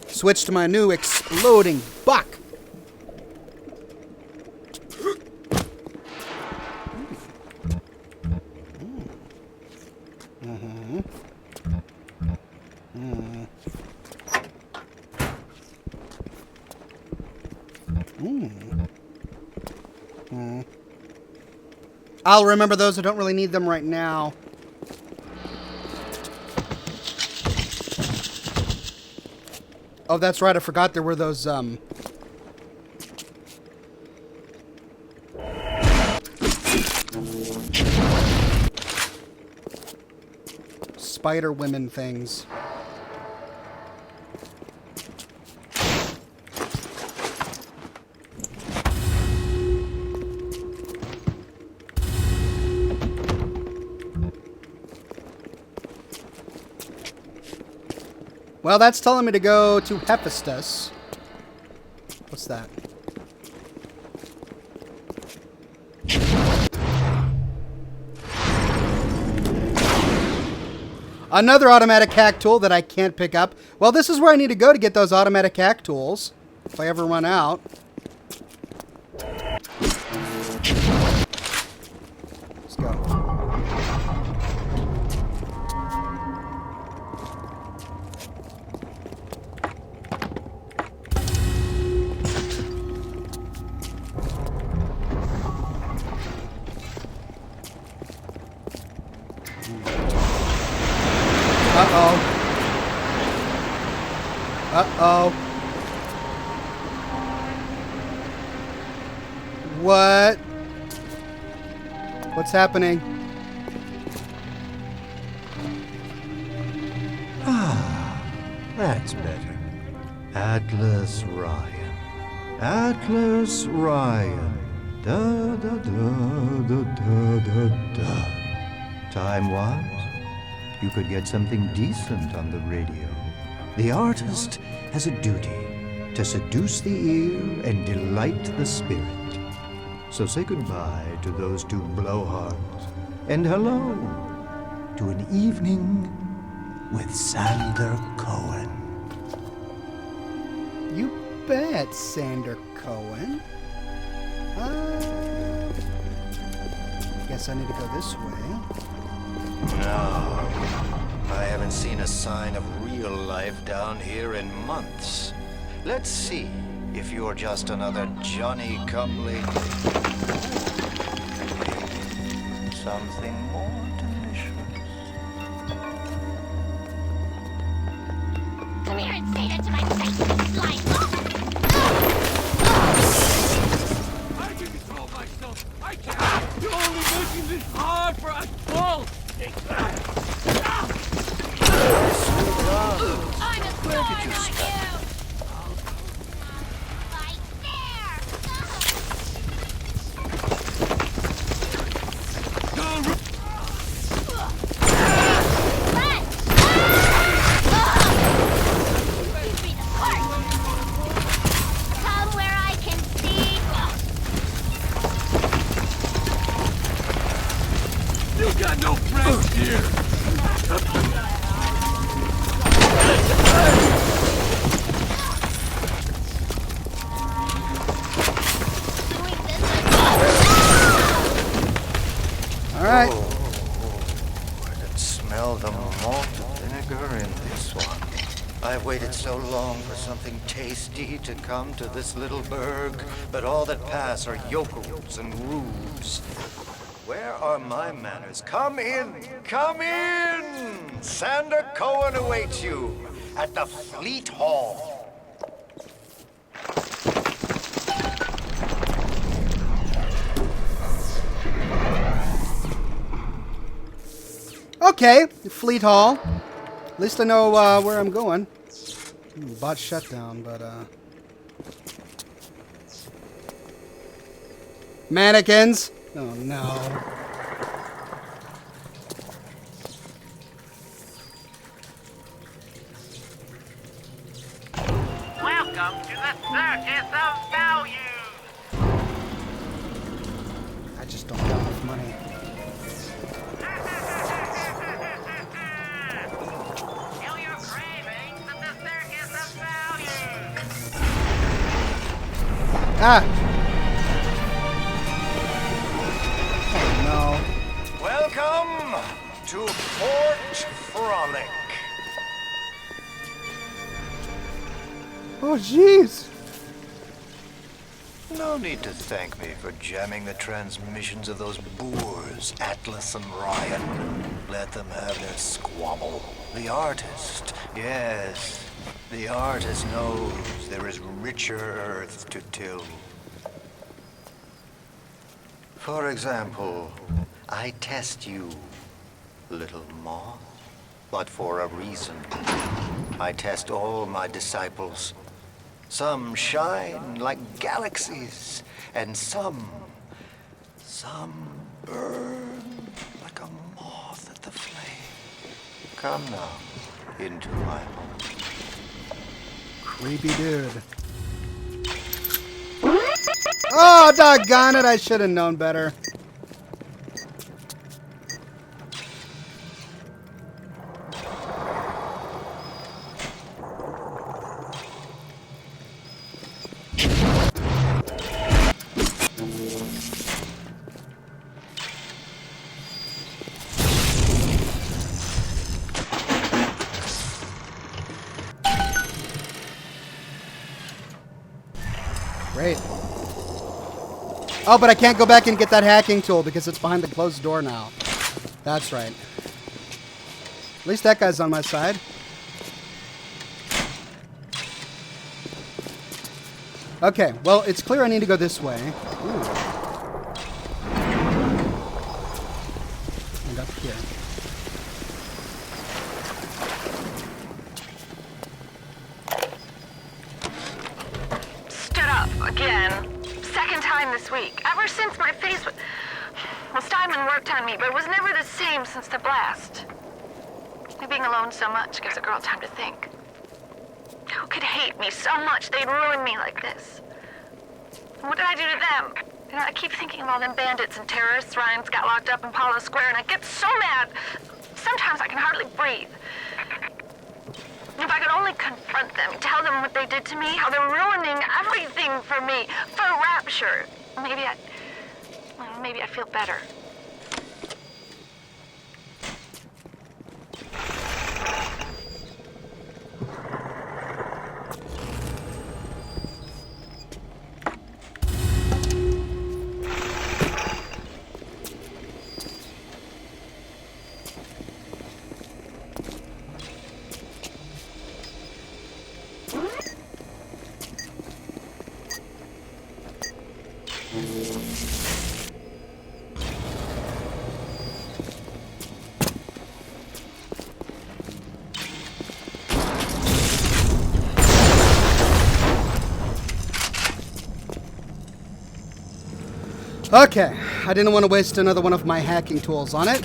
Switch to my new exploding buck. I'll remember those. I don't really need them right now. Oh, that's right. I forgot there were those, spider women things. Well, that's telling me to go to Hephaestus. What's that? Another automatic hack tool that I can't pick up. Well, this is where I need to go to get those automatic hack tools. If I ever run out. Let's go. Uh-oh. Uh-oh. What? What's happening? Ah, that's better. Atlas Ryan. Atlas Ryan. Da da da da da da da. Time-wise, you could get something decent on the radio. The artist has a duty to seduce the ear and delight the spirit. So say goodbye to those two blowhards, and hello to an evening with Sander Cohen. You bet, Sander Cohen. Guess I need to go this way. No, I haven't seen a sign of real life down here in months. Let's see if you're just another Johnny-come-lately. Something more delicious. Come here and say that to my face, blind. I can control myself. I can't. You're only making this hard for us both. I'm a star, not you! Right there! Come where I can see. You got no friends here. All right. Oh, I can smell the malt vinegar in this one. I've waited so long for something tasty to come to this little burg, but all that pass are yokels and rubes. Where are my manners? Come in! Come in! Sander Cohen awaits you at the Fleet Hall. Okay, Fleet Hall. At least I know where I'm going. Bot shutdown, but mannequins. Oh no. Welcome to the Circus of Value. I just don't have enough money. Kill your cravings at the Circus of Value. Ah. Oh Welcome to Fort Frolic. no. Oh jeez. No need to thank me for jamming the transmissions of those boors, Atlas and Ryan. Let them have their squabble. The artist, yes, the artist knows there is richer earth to till. For example, I test you, little moth, but for a reason. I test all my disciples. Some shine like galaxies, and some burn like a moth at the flame. Come now, into my home. Creepy dude. Oh, doggone it, I should have known better. Great. Oh, but I can't go back and get that hacking tool because it's behind the closed door now. That's right. At least that guy's on my side. Okay, well, it's clear I need to go this way. Ooh. And up here. Stood up again. Second time this week. Ever since my face was... Well, Steinman worked on me, but it was never the same since the blast. Me being alone so much gives a girl time to think. Who could hate me so much they'd ruin me like this? What did I do to them? You know, I keep thinking of all them bandits and terrorists Ryan got locked up in Palo Square, and I get so mad. Sometimes I can hardly breathe. If I could only confront them, tell them what they did to me, how they're ruining everything for me, for Rapture, maybe I'd feel better. Okay, I didn't want to waste another one of my hacking tools on it.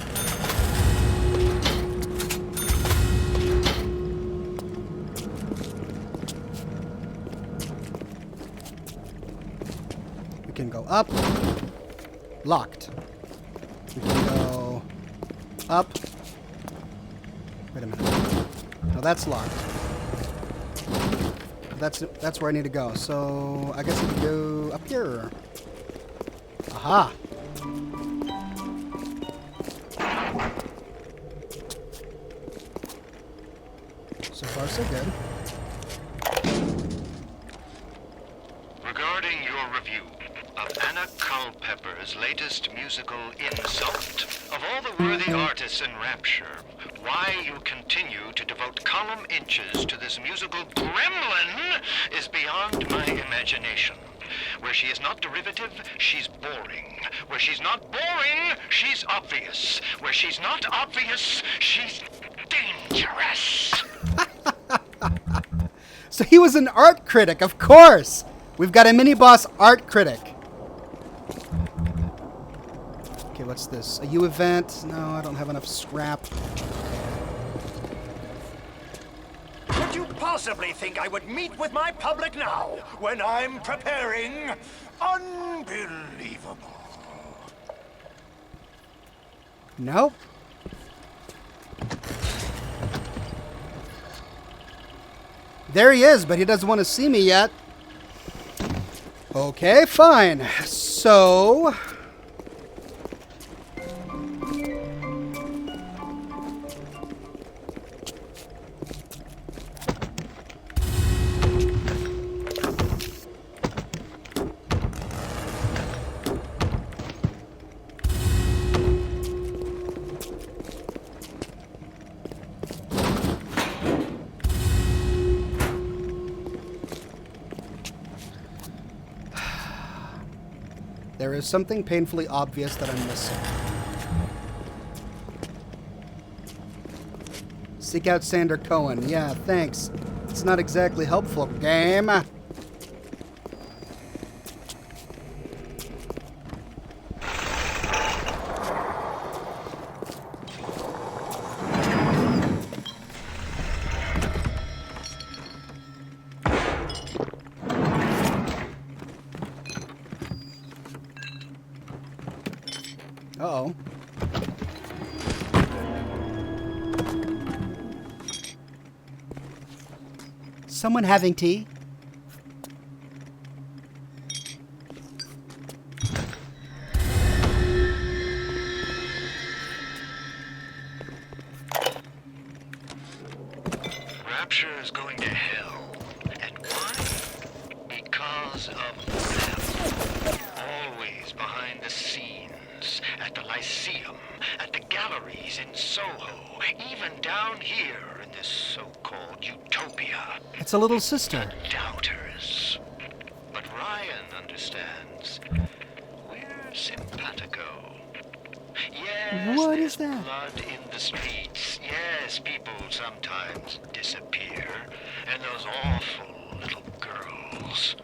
We can go up. Locked. We can go up. Wait a minute. No, that's locked. That's where I need to go. So I guess I can go up here. Aha! So far, so good. Regarding your review of Anna Culpepper's latest musical Insult, of all the worthy artists in Rapture, why you continue to devote column inches to this musical gremlin is beyond my imagination. Where she is not derivative, she's boring. Where she's not boring, she's obvious. Where she's not obvious, she's dangerous. So he was an art critic, of course! We've got a mini-boss art critic. Okay, what's this? A U event? No, I don't have enough scrap. Could you possibly think I would meet with my public now, when I'm preparing? Unbelievable. Nope. There he is, but he doesn't want to see me yet. Okay, fine. So... there is something painfully obvious that I'm missing. Seek out Sander Cohen. Yeah, thanks. It's not exactly helpful, game. Uh-oh. Someone having tea? Rapture is going to hell. And why? Because of them. Always behind the scenes, at the Lyceum, at the galleries in Soho, even down here in this so-called utopia. It's a little sister. Doubters. But Ryan understands. We're simpatico. Yes, What there's is that? blood in the streets. Yes, people sometimes disappear. And those awful little girls.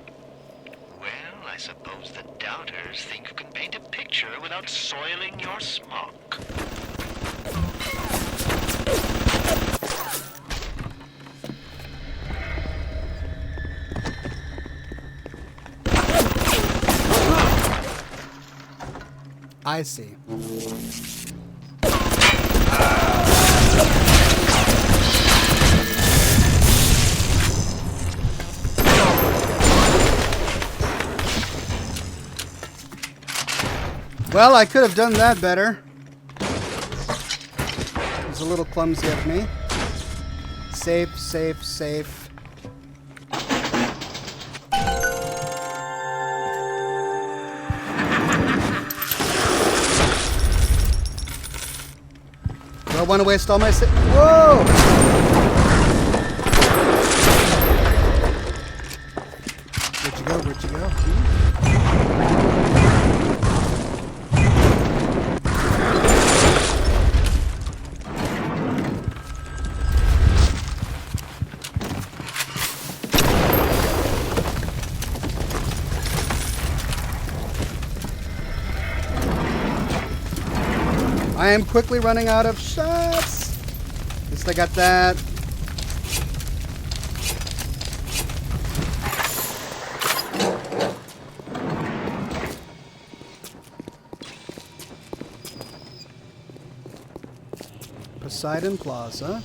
Well, I suppose the doubters think you can paint a picture without soiling your smock. I see. Well, I could have done that better. It was a little clumsy of me. Safe, safe, safe. Do I want to waste all my Whoa! Where'd you go? Where'd you go? I am quickly running out of shots. At least I got that. Poseidon Plaza.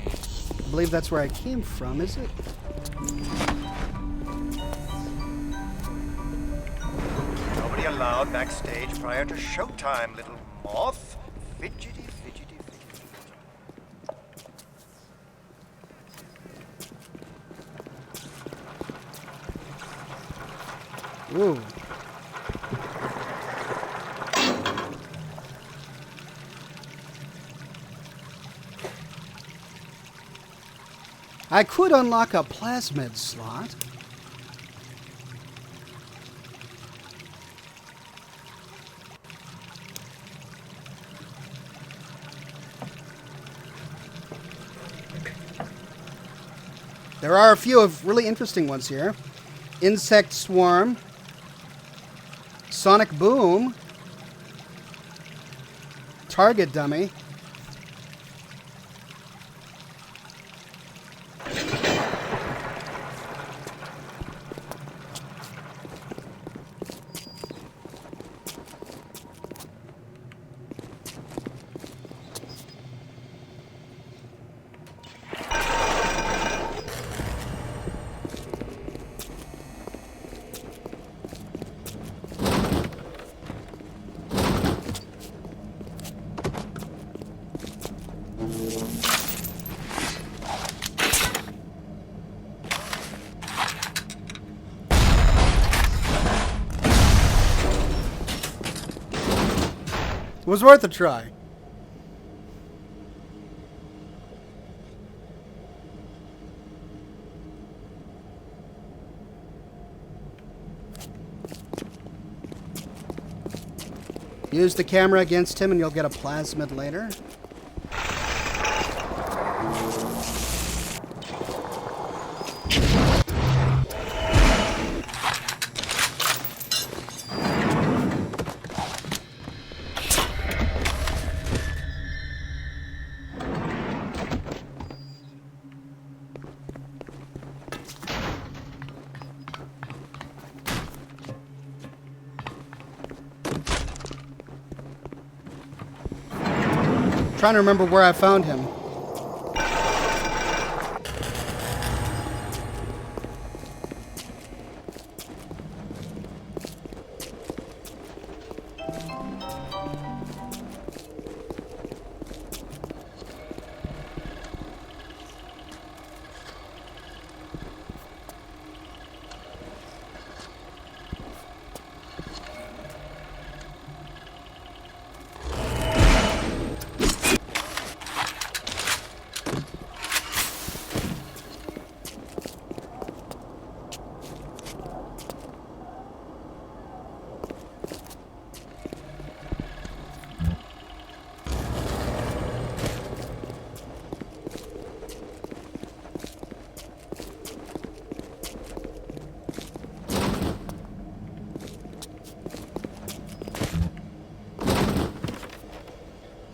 I believe that's where I came from, is it? Nobody allowed backstage prior to showtime, little moth. Fidgety, fidgety, fidgety. Ooh. I could unlock a plasmid slot. There are a few of really interesting ones here. Insect Swarm. Sonic Boom. Target Dummy. It was worth a try. Use the camera against him and you'll get a plasmid later. Trying to remember where I found him.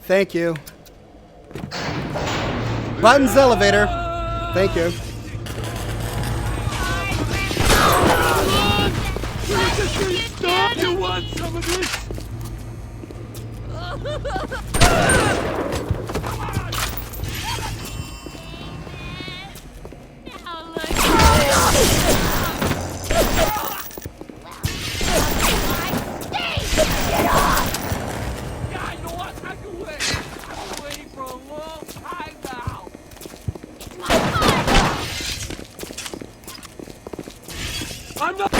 Thank you. Buttons elevator. Thank you. Stop! You want some of this? I'm not.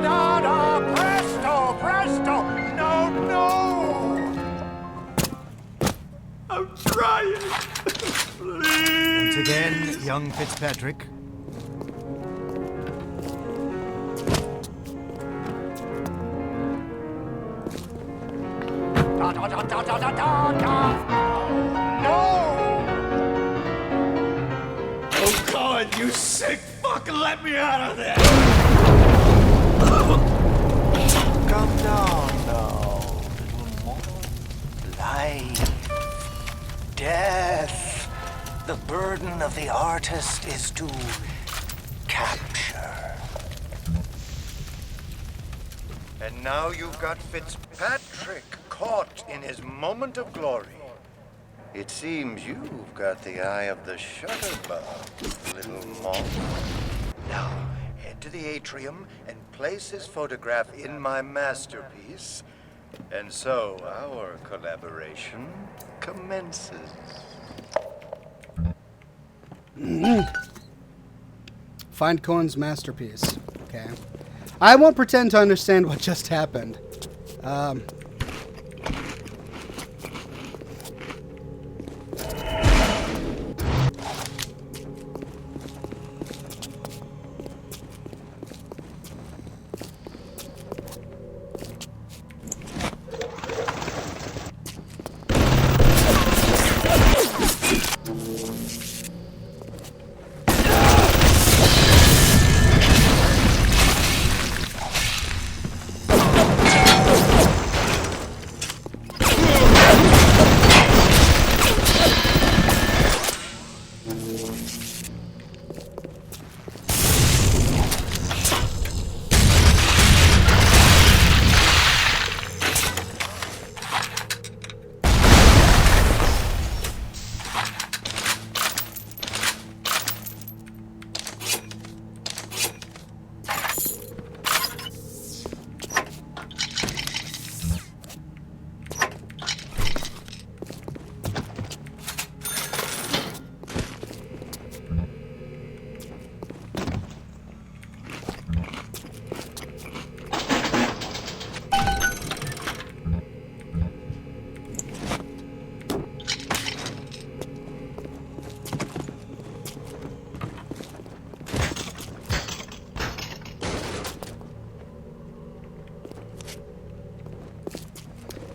Ah! Presto, presto! No, no! I'm trying. Please. Once again, young Fitzpatrick. No! Oh, Cohen, you sick fuck, let me out of there! Calm down now, little more. Life, death. The burden of the artist is to capture. And now you've got Fitzpatrick caught in his moment of glory. It seems you've got the eye of the shutterbug, little moth. Now, head to the atrium and place his photograph in my masterpiece. And so our collaboration commences. Find Cohen's masterpiece. Okay. I won't pretend to understand what just happened.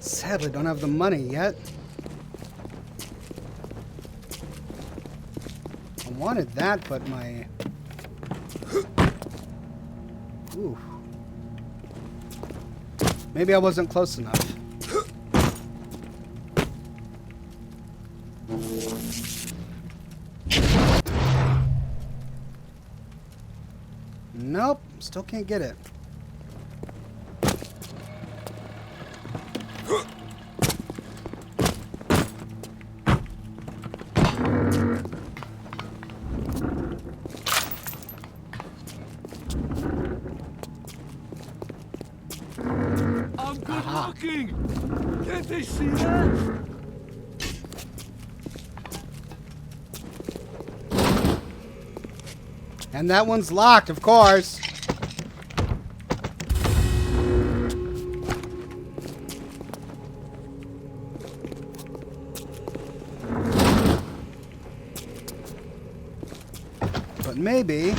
Sadly, don't have the money yet. I wanted that, but my... Ooh. Maybe I wasn't close enough. Nope, still can't get it. I'm good looking. Can't they see that? And that one's locked, of course. But maybe...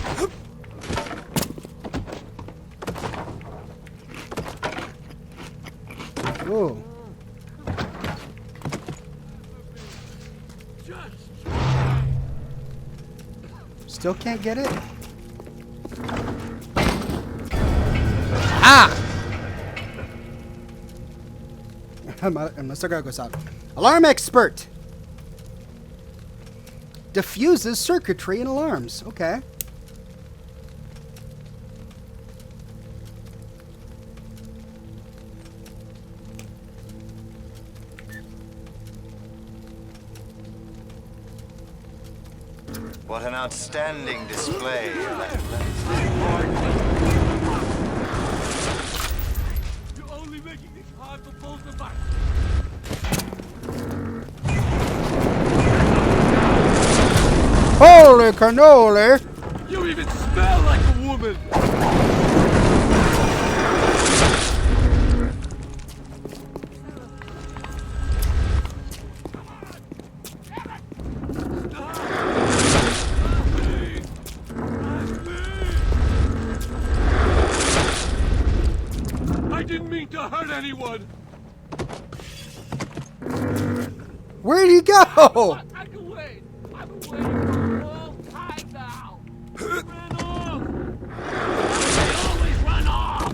Ooh. Still can't get it? Ah! My cigar goes out. Alarm expert. Diffuses circuitry and alarms. Okay. What an outstanding display of athletics. You're only making this hard for both of us. Holy cannoli! You even smell like a woman. I didn't mean to hurt anyone. Where'd he go? I can wait. I've been waiting for a long time now. Ran off. They always run off.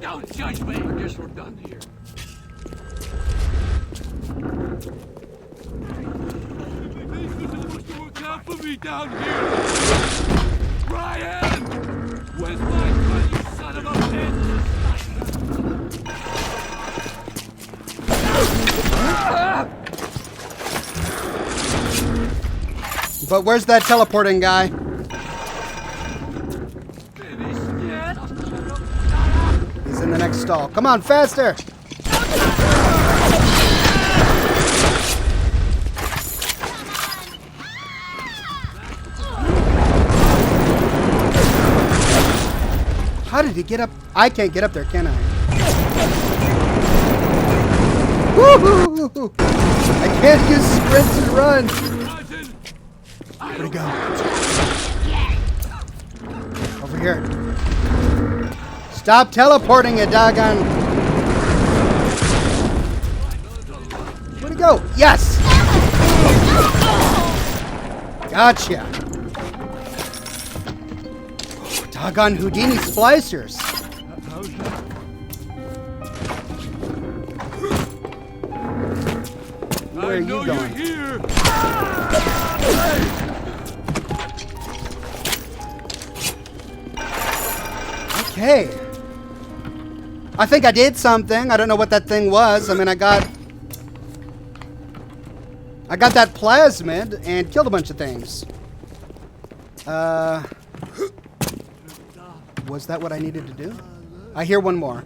Don't judge me. I guess we're done here. Things were supposed to work out for me down here. Ryan! Where's my gun, you son of a bitch? But where's that teleporting guy? He's in the next stall. Come on, faster! How did he get up? I can't get up there, can I? Woohoo! I can't use sprints and run. Where'd he go? Over here. Stop teleporting, you doggone. Where'd he go? Yes! Gotcha. Oh, doggone Houdini splicers. Where are you going? Here. Okay. I think I did something. I don't know what that thing was. I mean, I got that plasmid and killed a bunch of things. Was that what I needed to do? I hear one more.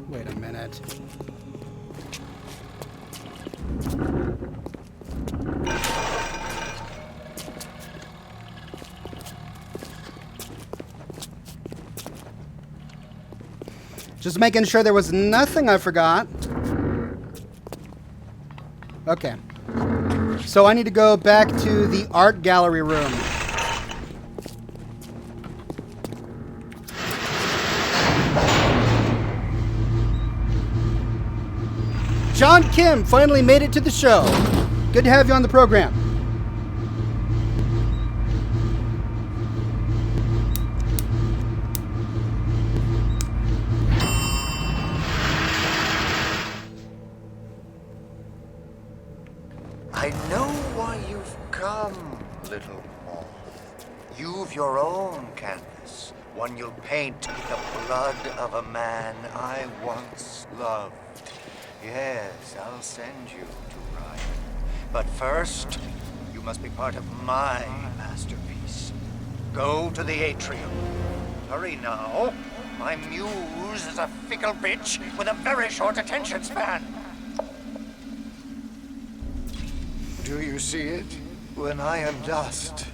Wait a minute. Just making sure there was nothing I forgot. Okay. So I need to go back to the art gallery room. John Kim finally made it to the show. Good to have you on the program. I know why you've come, little moth. You've your own canvas, one you'll paint with the blood of a man I once loved. Yes, I'll send you to Ryan. But first, you must be part of my masterpiece. Go to the atrium. Hurry now. My muse is a fickle bitch with a very short attention span. Do you see it? When I am dust,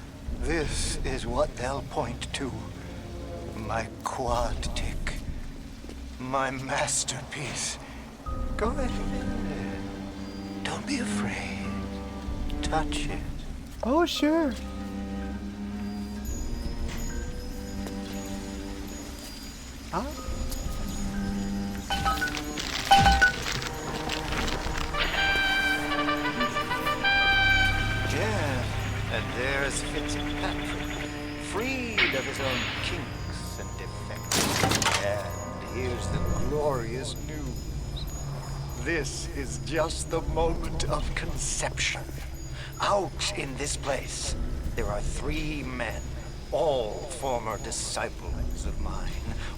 this is what they'll point to. My quad tick. My masterpiece. Go ahead. Don't be afraid. Touch it. Oh, sure. Ah. Yeah, and there's Fitzpatrick, freed of his own kinks and defects. And here's the glorious news. This is just the moment of conception. Out in this place, there are 3 men, all former disciples of mine,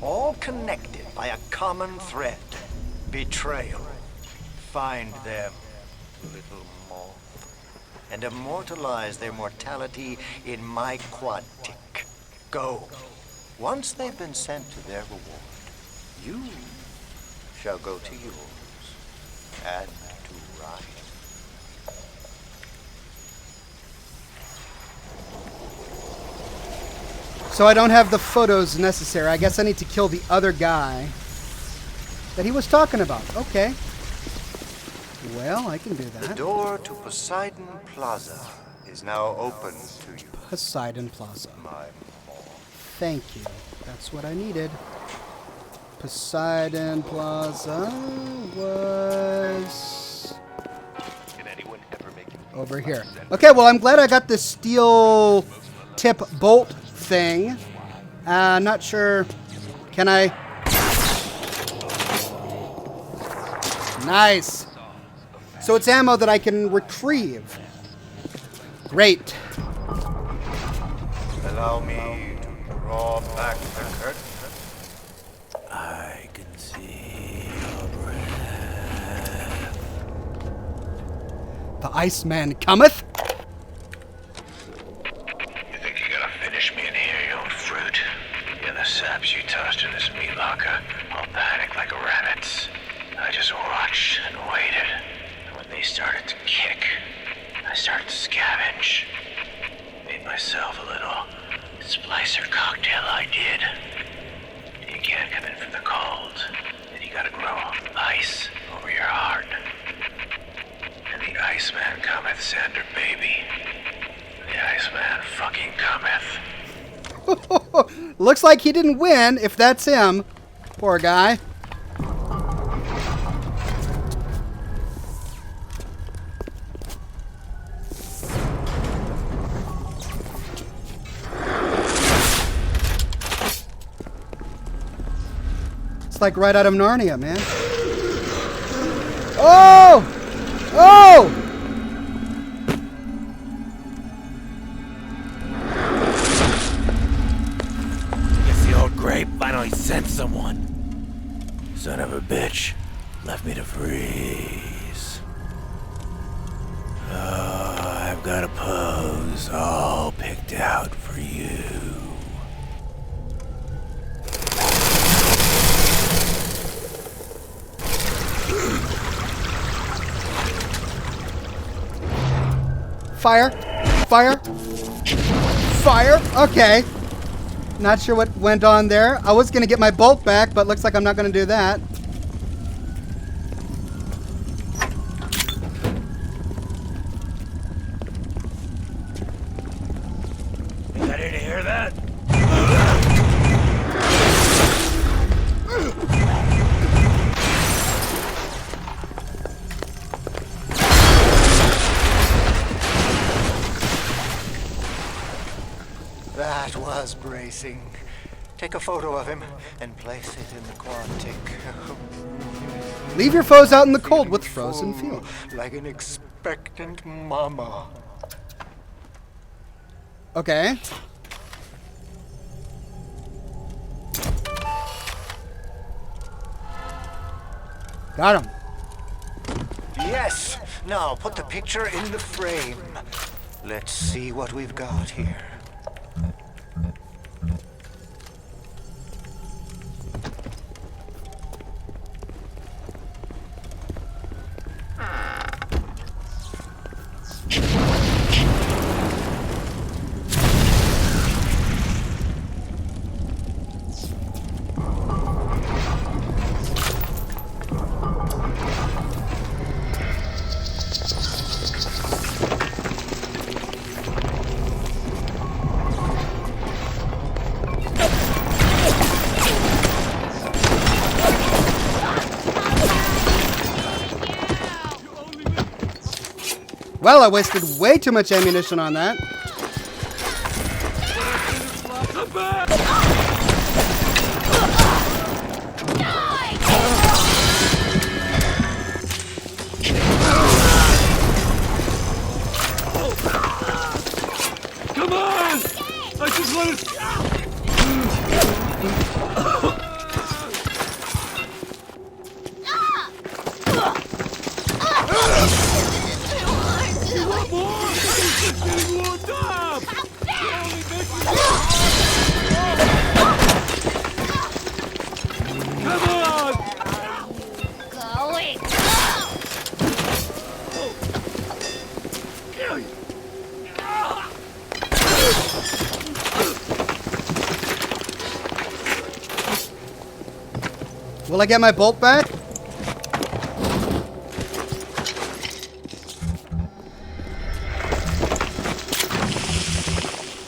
all connected by a common thread, betrayal. Find them, little moth, and immortalize their mortality in my quad tick. Go. Once they've been sent to their reward, you shall go to yours, and to Ryan. So I don't have the photos necessary. I guess I need to kill the other guy that he was talking about. Okay. Well, I can do that. The door to Poseidon Plaza is now open to you. Poseidon Plaza. My Thank you. That's what I needed. Poseidon Plaza was over here. Okay, well, I'm glad I got the steel tip bolt thing. Not sure. Can I? Nice. So it's ammo that I can retrieve. Great. Allow me to draw back the curtain. I can see your breath. The Iceman cometh. You think you're gonna finish me in here, you old fruit? You're the saps you tossed in this meat locker, all panicked like rabbits. I just watched and waited. And when they started to kick, I started to scavenge. Made myself a little splicer cocktail, I did. You can't come in from the cold, and you gotta grow ice over your heart. And the Iceman cometh, Sander baby. The Iceman fucking cometh. Looks like he didn't win, if that's him. Poor guy. It's like right out of Narnia, man. Oh! Oh! Guess the old grape finally sent someone. Son of a bitch. Left me to freeze. Oh, I've got a pose all picked out for you. Fire. Fire. Fire. Okay. Not sure what went on there. I was going to get my bolt back, but looks like I'm not going to do that. Think I didn't hear that? That was bracing. Take a photo of him and place it in the quantic. Leave your foes out in the cold with frozen fuel. Like an expectant mama. Okay. Got him. Yes! Now put the picture in the frame. Let's see what we've got here. Well, I wasted way too much ammunition on that. Come on! I just want to... You want more? He's just getting warmed up! You're only making... Come on! Going. Will I get my bolt back?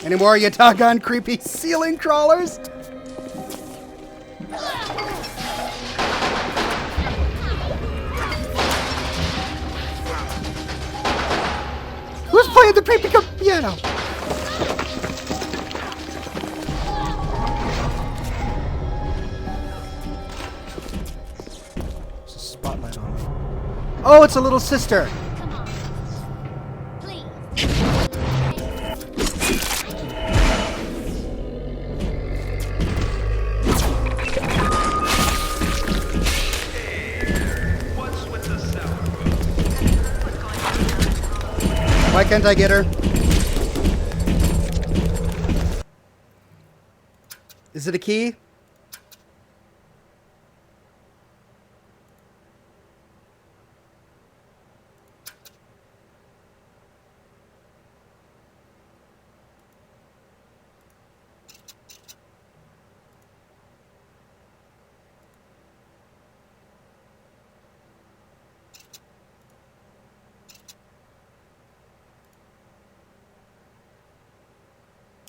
Any more, you doggone creepy ceiling crawlers? Who's playing the creepy piano? There's a spotlight on me. Oh, it's a little sister. Come on. Please. Why can't I get her? Is it a key?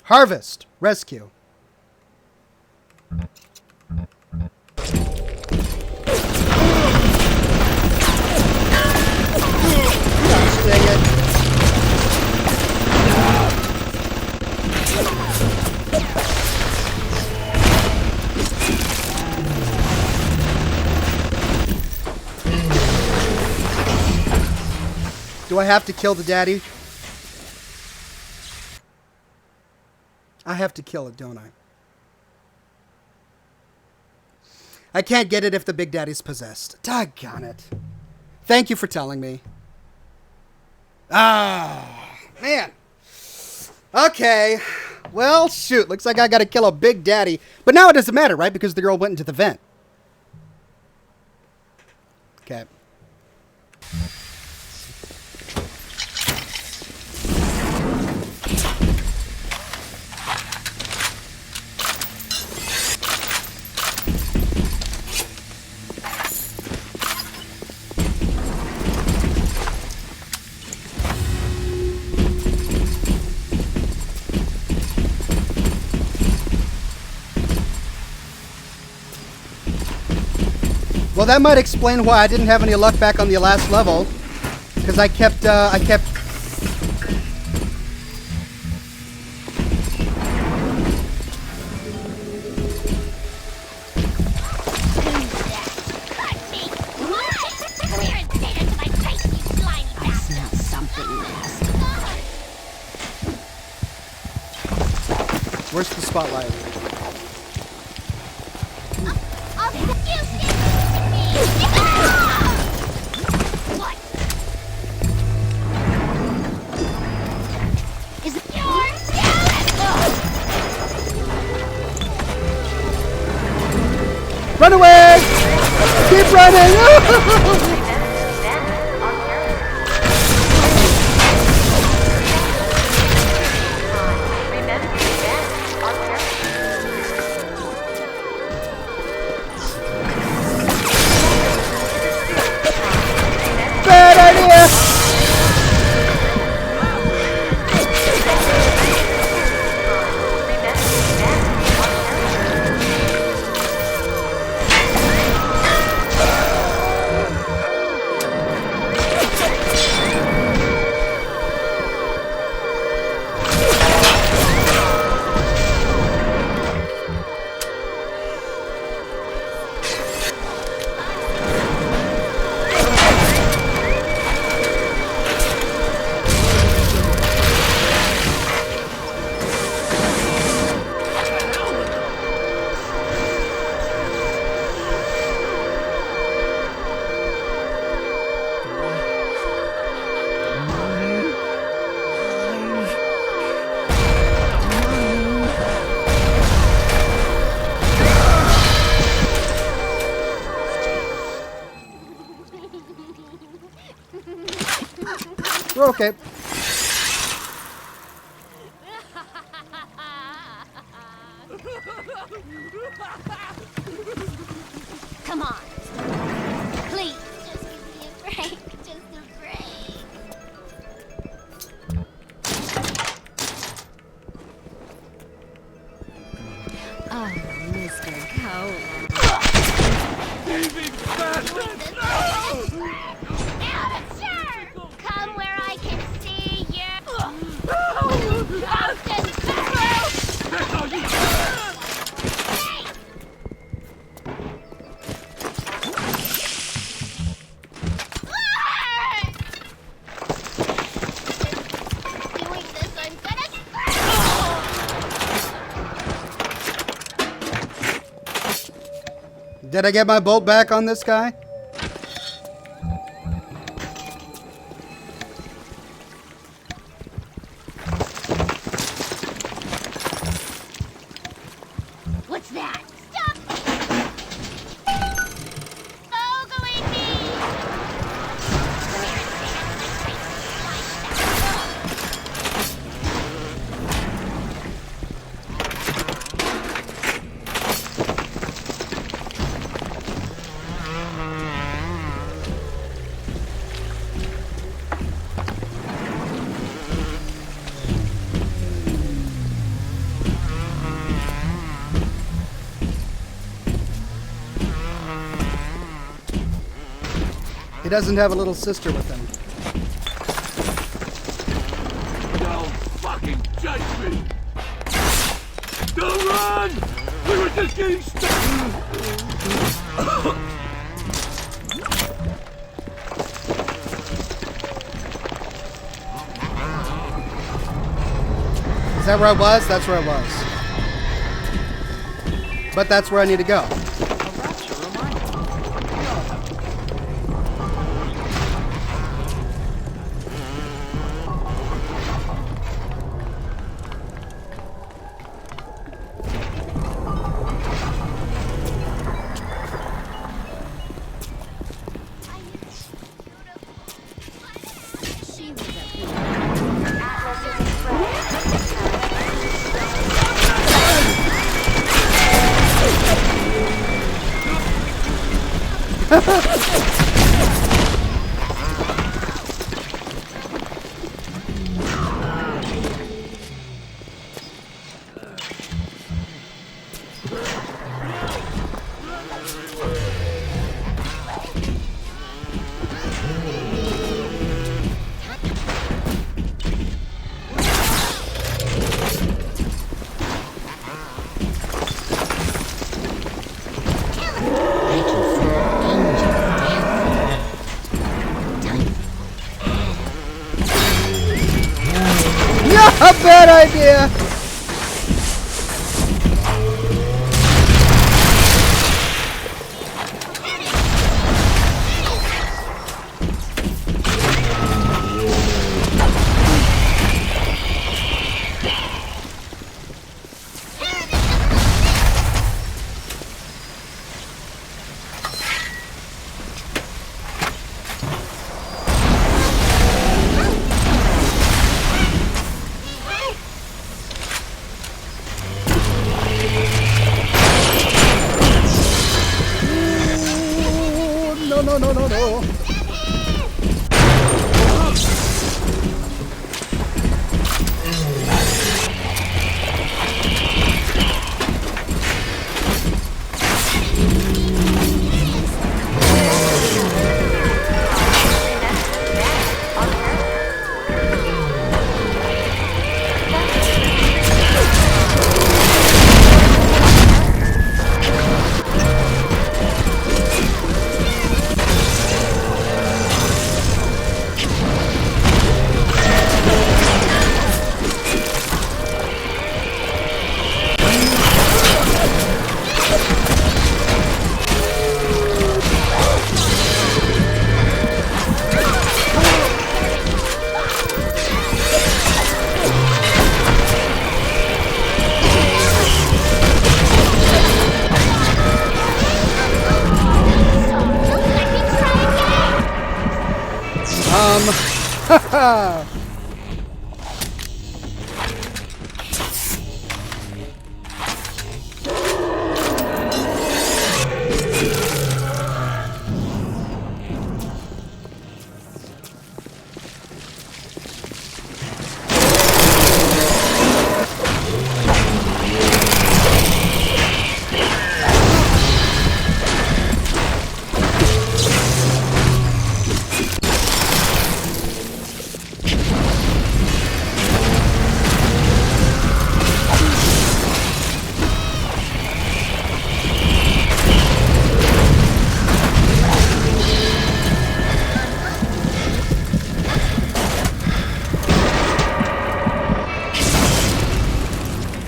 Harvest. Rescue. Gosh, dang it. Do I have to kill the daddy? I have to kill it, don't I? I can't get it if the Big Daddy's possessed. Doggone it. Thank you for telling me. Ah, man. Okay. Well, shoot. Looks like I gotta kill a Big Daddy. But now it doesn't matter, right? Because the girl went into the vent. Okay. Well, that might explain why I didn't have any luck back on the last level. Because I kept... Where's the spotlight? What? Is it yours? Run away! Keep running! Bad idea! Okay. Come on. Please, just give me a break. Just a break. Oh, Mr. Cohen. Sure. Come where I can see you. Doing this, I'm gonna Did I get my bolt back on this guy? What's that? Stop! Ogling me! He doesn't have a little sister with him. Don't fucking judge me! Don't run! We were just getting started! Is that where I was? That's where I was. But that's where I need to go. A bad idea!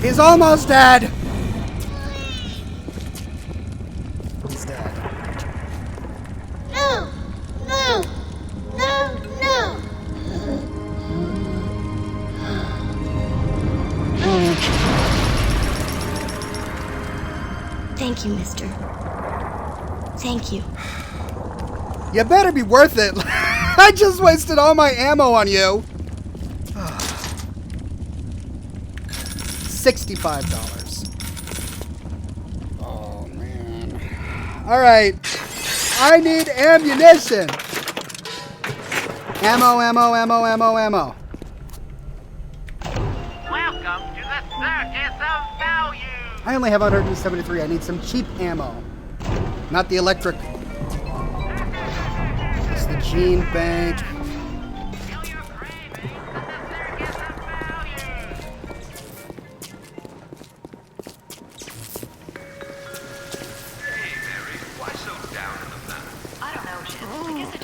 He's almost dead. He's dead. No! No! No! No! Thank you, mister. Thank you. You better be worth it. I just wasted all my ammo on you. $65. Oh, man. All right. I need ammunition. Ammo. Welcome to the circus of value. I only have 173. I need some cheap ammo. Not the electric. It's the gene bank.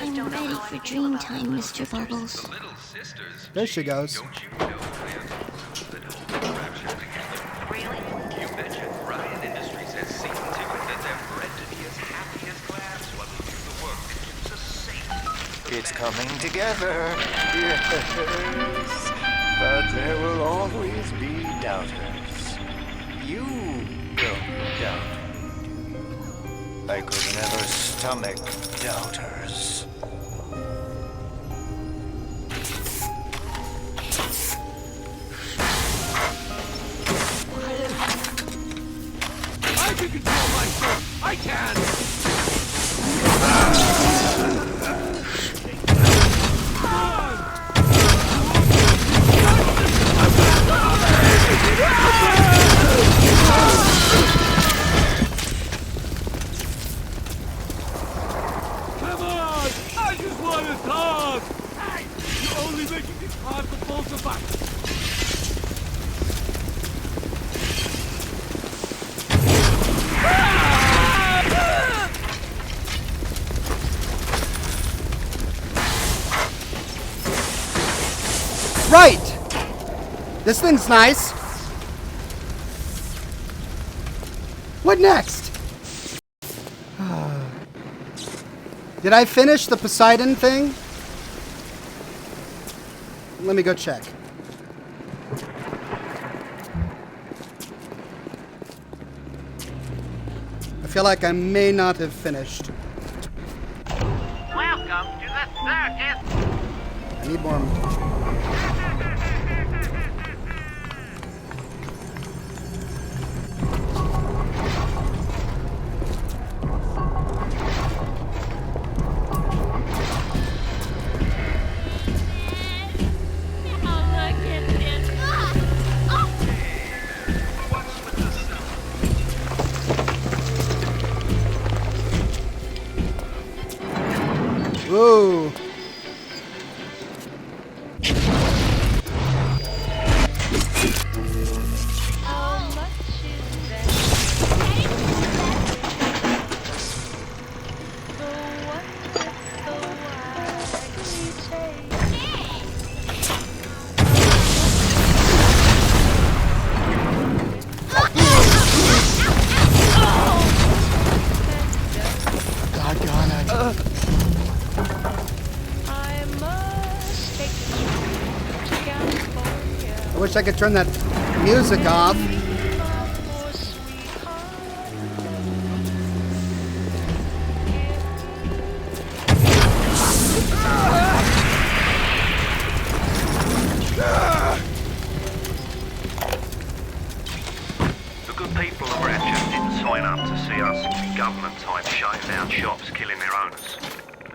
I'm ready for dream time, Mr. Bubbles. There she goes. It's coming together. Yes. But there will always be doubters. You don't doubt. I could never stomach doubters. I can control myself! I can! Come on! I just want to talk! Hey! You're only making it hard for both of us! Right! This thing's nice. What next? Did I finish the Poseidon thing? Let me go check. I feel like I may not have finished. Welcome to the circus. I need more. Whoa. I wish I could turn that music off. People around just didn't sign up to see us in government time shutting down shops, killing their owners,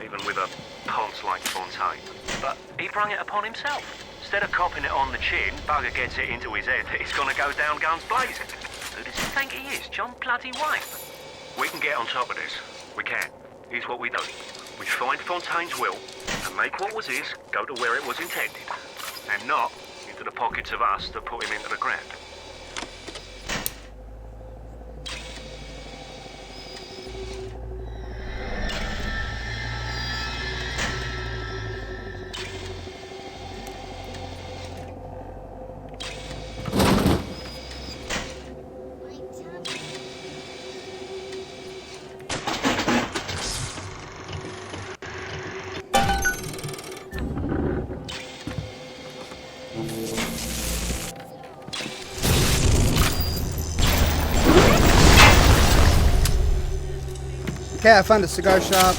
even with a ponce like Fontaine. But he brung it upon himself. Instead of copping it on the chin, bugger gets it into his head that he's gonna go down guns blazing. Who does he think he is, John bloody Wayne? We can get on top of this. We can. Here's what we do. We find Fontaine's will and make what was his go to where it was intended, and not into the pockets of us that put him into the ground. Okay, I found a cigar shop.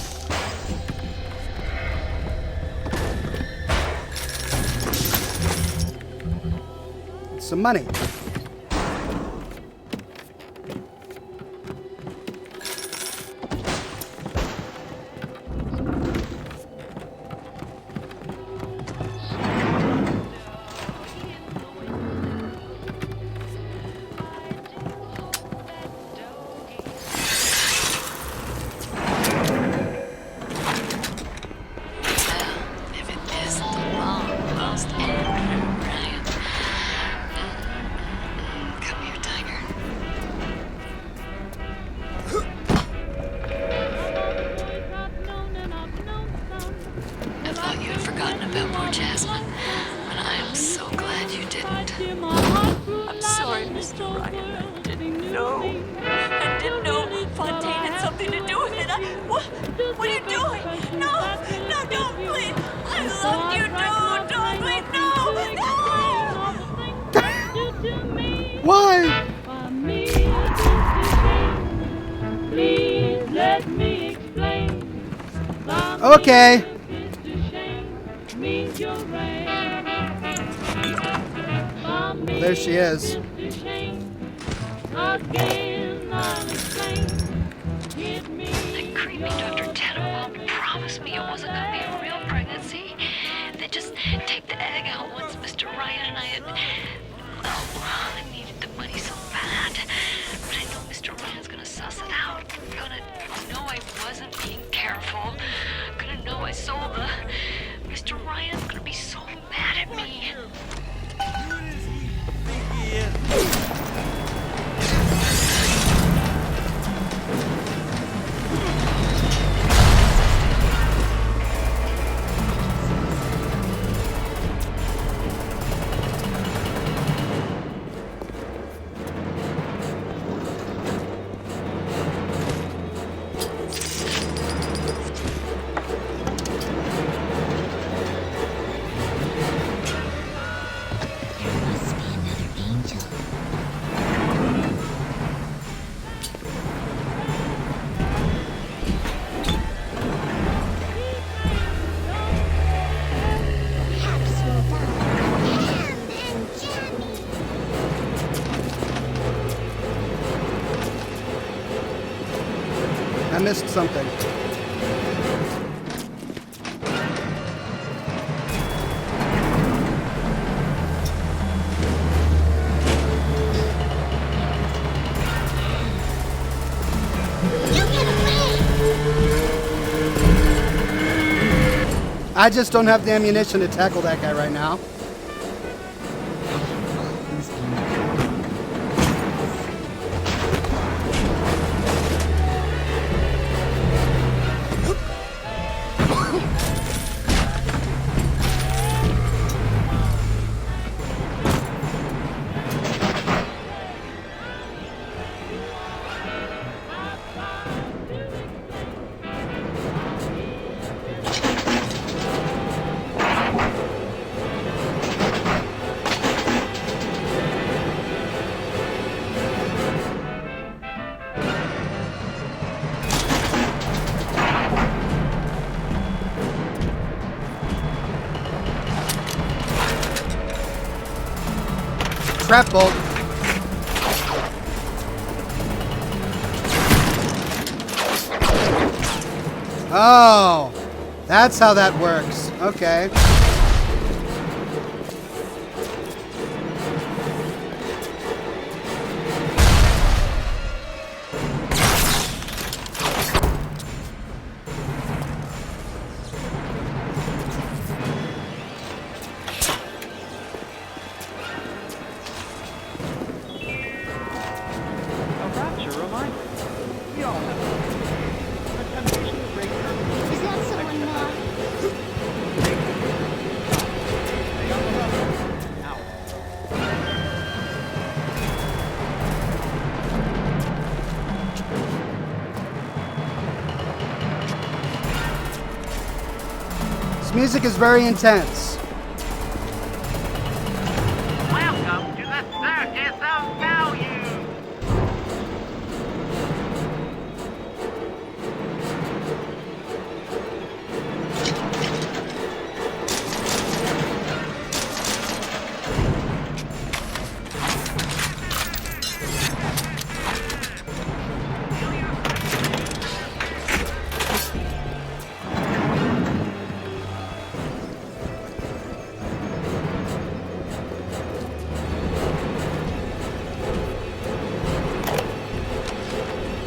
Some money. Why? Okay. Well, there she is. That creepy Dr. Tenenbaum promised me it wasn't going to be a real pregnancy. They just take the egg out once Mr. Ryan and I had... Well, I needed the money so bad. But I know Mr. Ryan's going to suss it out. Gonna know I wasn't being careful. Gonna know I sold the... Mr. Ryan's gonna be so mad at me. I missed something. I just don't have the ammunition to tackle that guy right now. Trap bolt. Oh, that's how that works. Okay. Is that someone, Mom? This music is very intense. Welcome to the Circus of Value.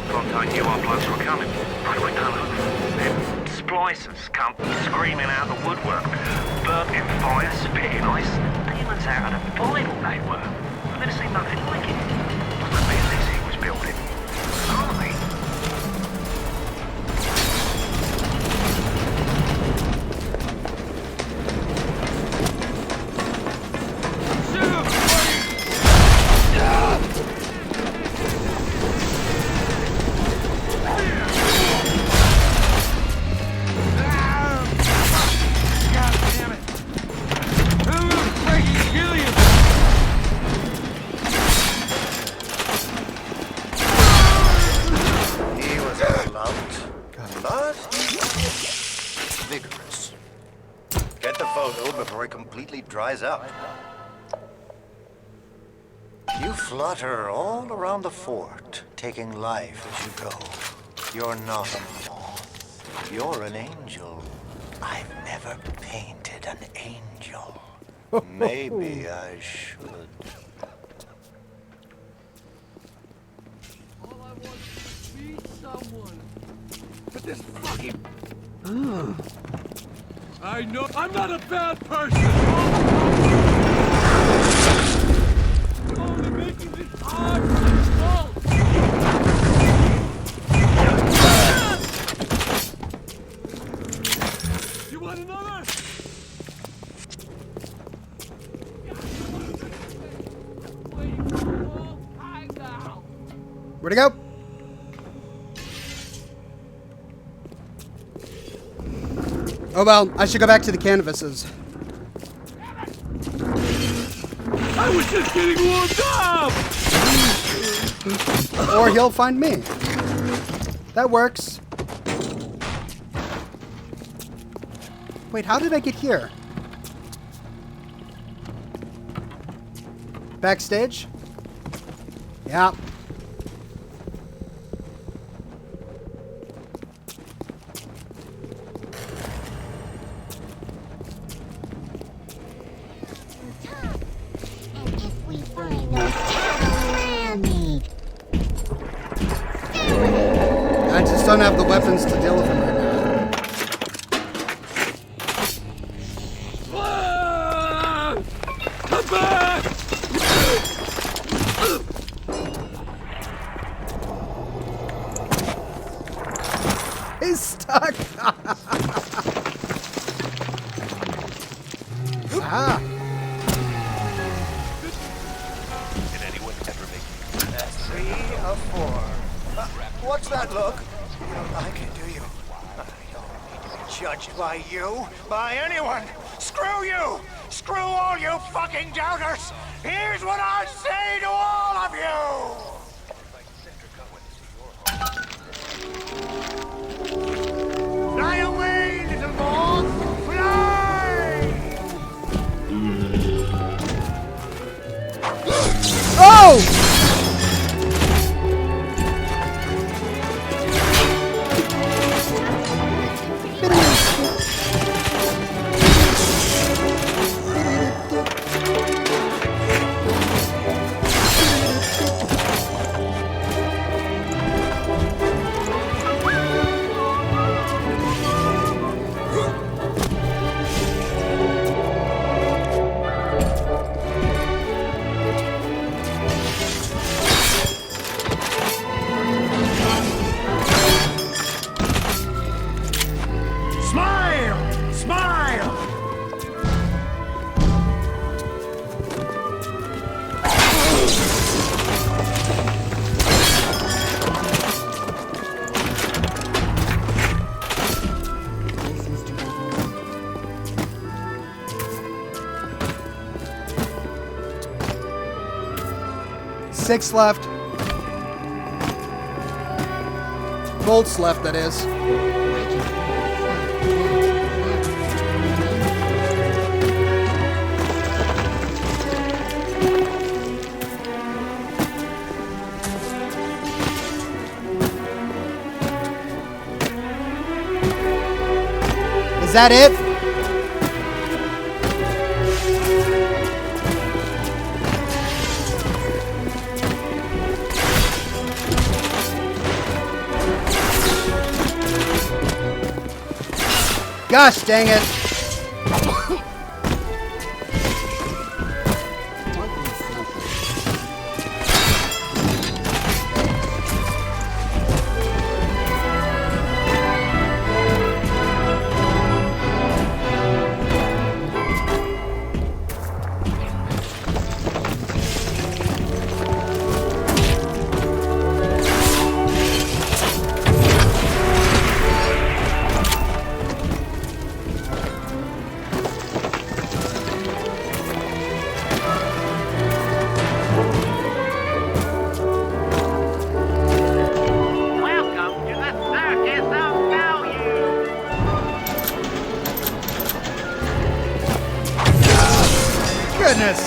Contact knew our blokes were coming. Right, we done over. Then splicers come screaming out the woodwork. Burping fire, spitting ice. Demons out of the Bible they were. I've never seen nothing like it. What's the business he was building? An army? He was blunt, but vigorous. Get the photo before he completely dries out. You flutter all around the fort, taking life as you go. You're not a moth. You're an angel. I've never painted an angel. Maybe I should. All I want is to meet someone. But this fucking... I know I'm not a bad person. You're only making this hard for yourself. You want another? Waiting for a long time now. Where'd it go? Oh well, I should go back to the canvases. I was just getting warmed up! Or he'll find me. That works. Wait, how did I get here? Backstage? Yeah. And if we find those Tammy, I just don't have the weapons to deal with him right now. Ah! Come back! He's stuck. Ah. Did anyone ever make That's 3 of 4. What's that look? You don't like it, do you? I don't need to be judged by you, by anyone. Screw you! Screw all you fucking doubters! Here's what I say to all of you! Fly away, little moth! Fly! Oh! 6 left. Bolts left, that is. Is that it? Gosh dang it. Welcome to the circus of value. Goodness.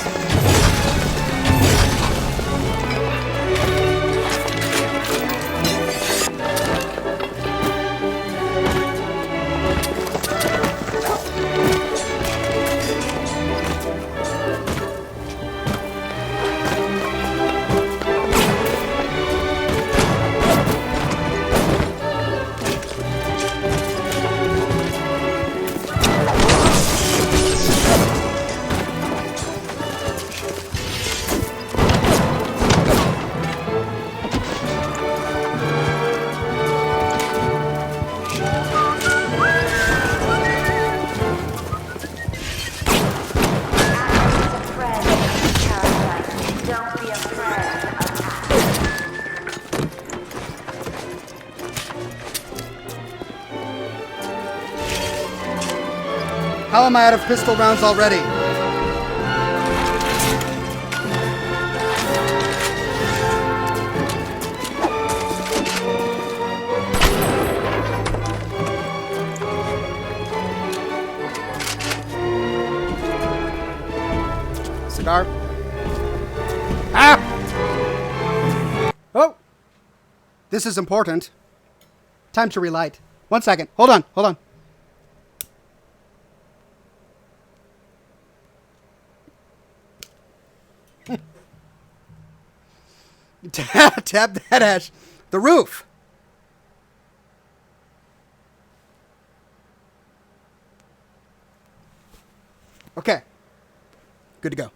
How am I out of pistol rounds already? Cigar. Ah! Oh! This is important. Time to relight. 1 second. Hold on. Hold on. Tap that ash. The roof. Okay. Good to go.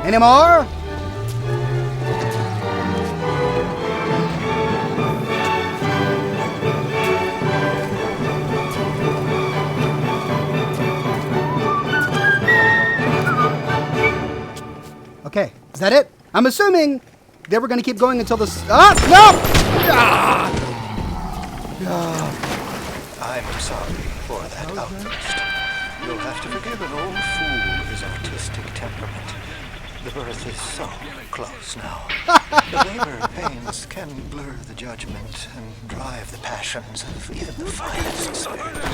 Any more? Okay, is that it? I'm assuming they were going to keep going until this... Ah! No! Ah! I'm sorry for that outburst. You'll have to forgive an old fool with his artistic temperament. The birth is so close now. The labor pains can blur the judgment and drive the passions of even the finest spirits.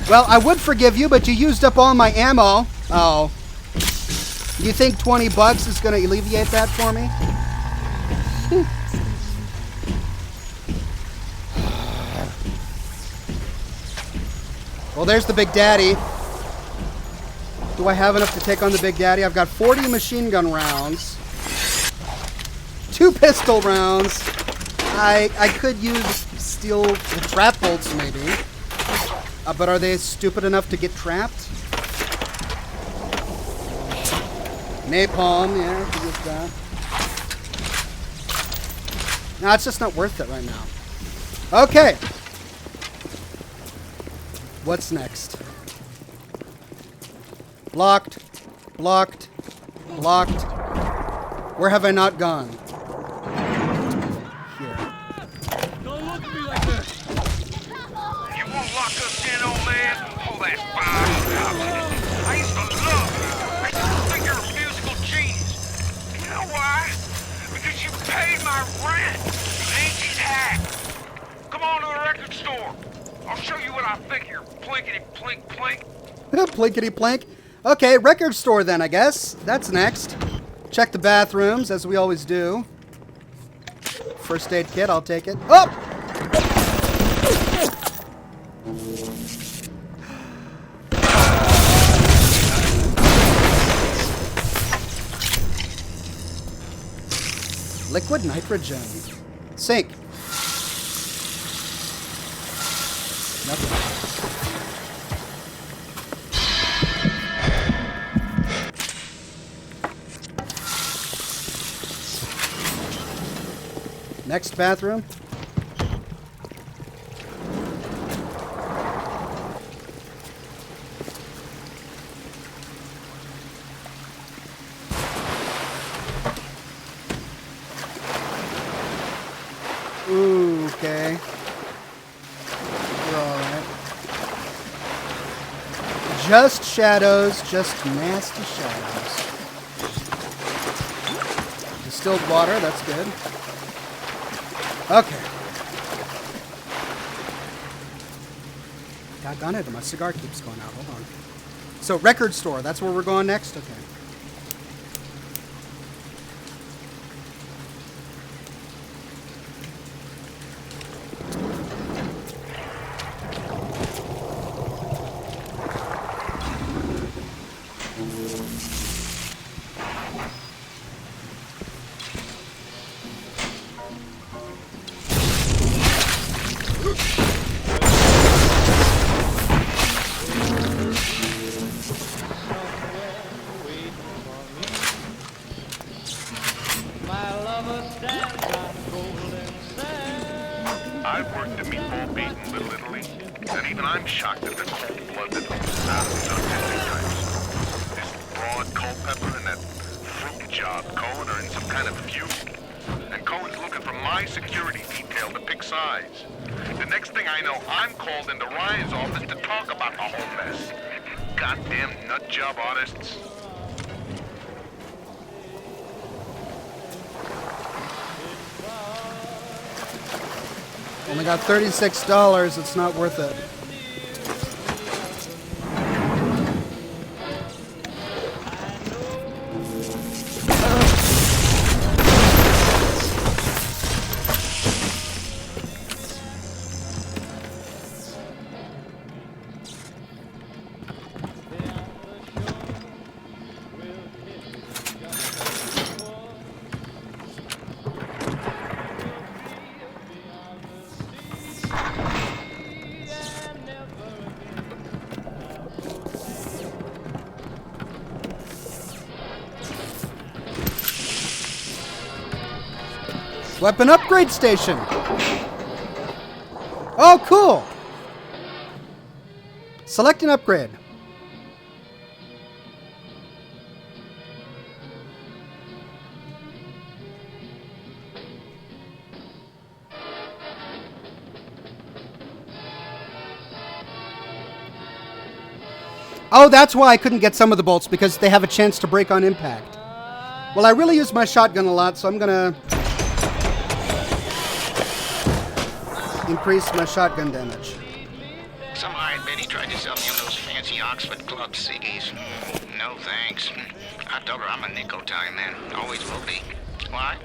Well, I would forgive you, but you used up all my ammo. Oh. You think $20 is going to alleviate that for me? Well, there's the Big Daddy. Do I have enough to take on the Big Daddy? I've got 40 machine gun rounds. 2 pistol rounds. I could use steel trap bolts, maybe. But are they stupid enough to get trapped? Napalm, yeah, I could use that. No, it's just not worth it right now. Okay. What's next? Blocked. Blocked. Blocked. Where have I not gone? figure. Plinkety plink plink. Plinkety plink. Okay, record store then, I guess. That's next. Check the bathrooms, as we always do. First aid kit, I'll take it. Oh! Liquid nitrogen. Sink. Nothing. Next bathroom. Ooh, okay. We're all right. Just shadows, just nasty shadows. Distilled water, that's good. Okay. Doggone it, my cigar keeps going out. Hold on. So, record store, that's where we're going next? Okay. I've worked the meatball beat in Little Italy, and even I'm shocked at the cold-blooded, savage, artistic types. This broad Culpepper and that fruit job Cohen are in some kind of feud. And Cohen's looking for my security detail to pick sides. The next thing I know, I'm called into Ryan's office to talk about the whole mess. Goddamn nut job artists. Only got $36. It's not worth it. Weapon upgrade station. Oh, cool. Select an upgrade. Oh, that's why I couldn't get some of the bolts, because they have a chance to break on impact. Well, I really use my shotgun a lot, so I'm gonna increase my shotgun damage. Some hired Betty tried to sell me on those fancy Oxford Club ciggies. No thanks. I told her I'm a nicotine man. Always will be. Why?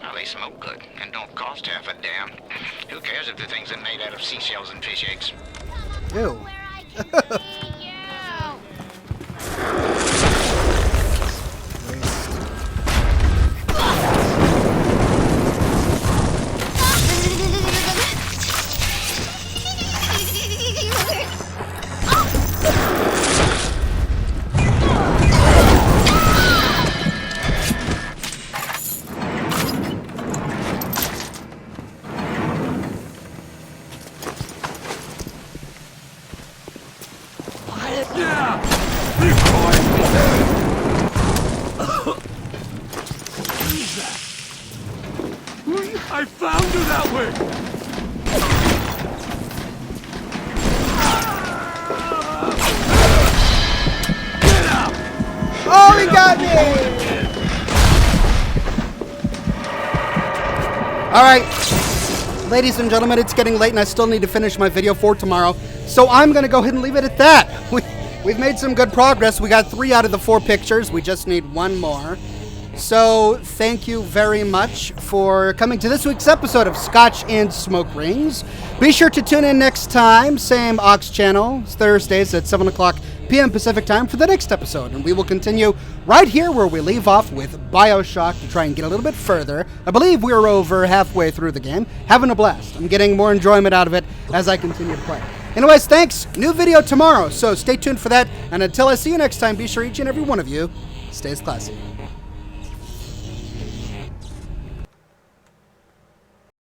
Well, they smoke good and don't cost half a damn. Who cares if the things are made out of seashells and fish eggs? Ew. I found her that way! Get out! Oh, he got me! Alright. ladies and gentlemen, it's getting late and I still need to finish my video for tomorrow. So I'm going to go ahead and leave it at that. We've made some good progress. We got 3 out of the 4 pictures. We just need 1 more. So thank you very much for coming to this week's episode of Scotch and Smoke Rings. Be sure to tune in next time. Same Ox channel. It's Thursdays at 7 o'clock p.m. Pacific time for the next episode. And we will continue right here where we leave off with Bioshock to try and get a little bit further. I believe we're over halfway through the game. Having a blast. I'm getting more enjoyment out of it as I continue to play. Anyways, thanks. New video tomorrow, so stay tuned for that. And until I see you next time, be sure each and every one of you stays classy.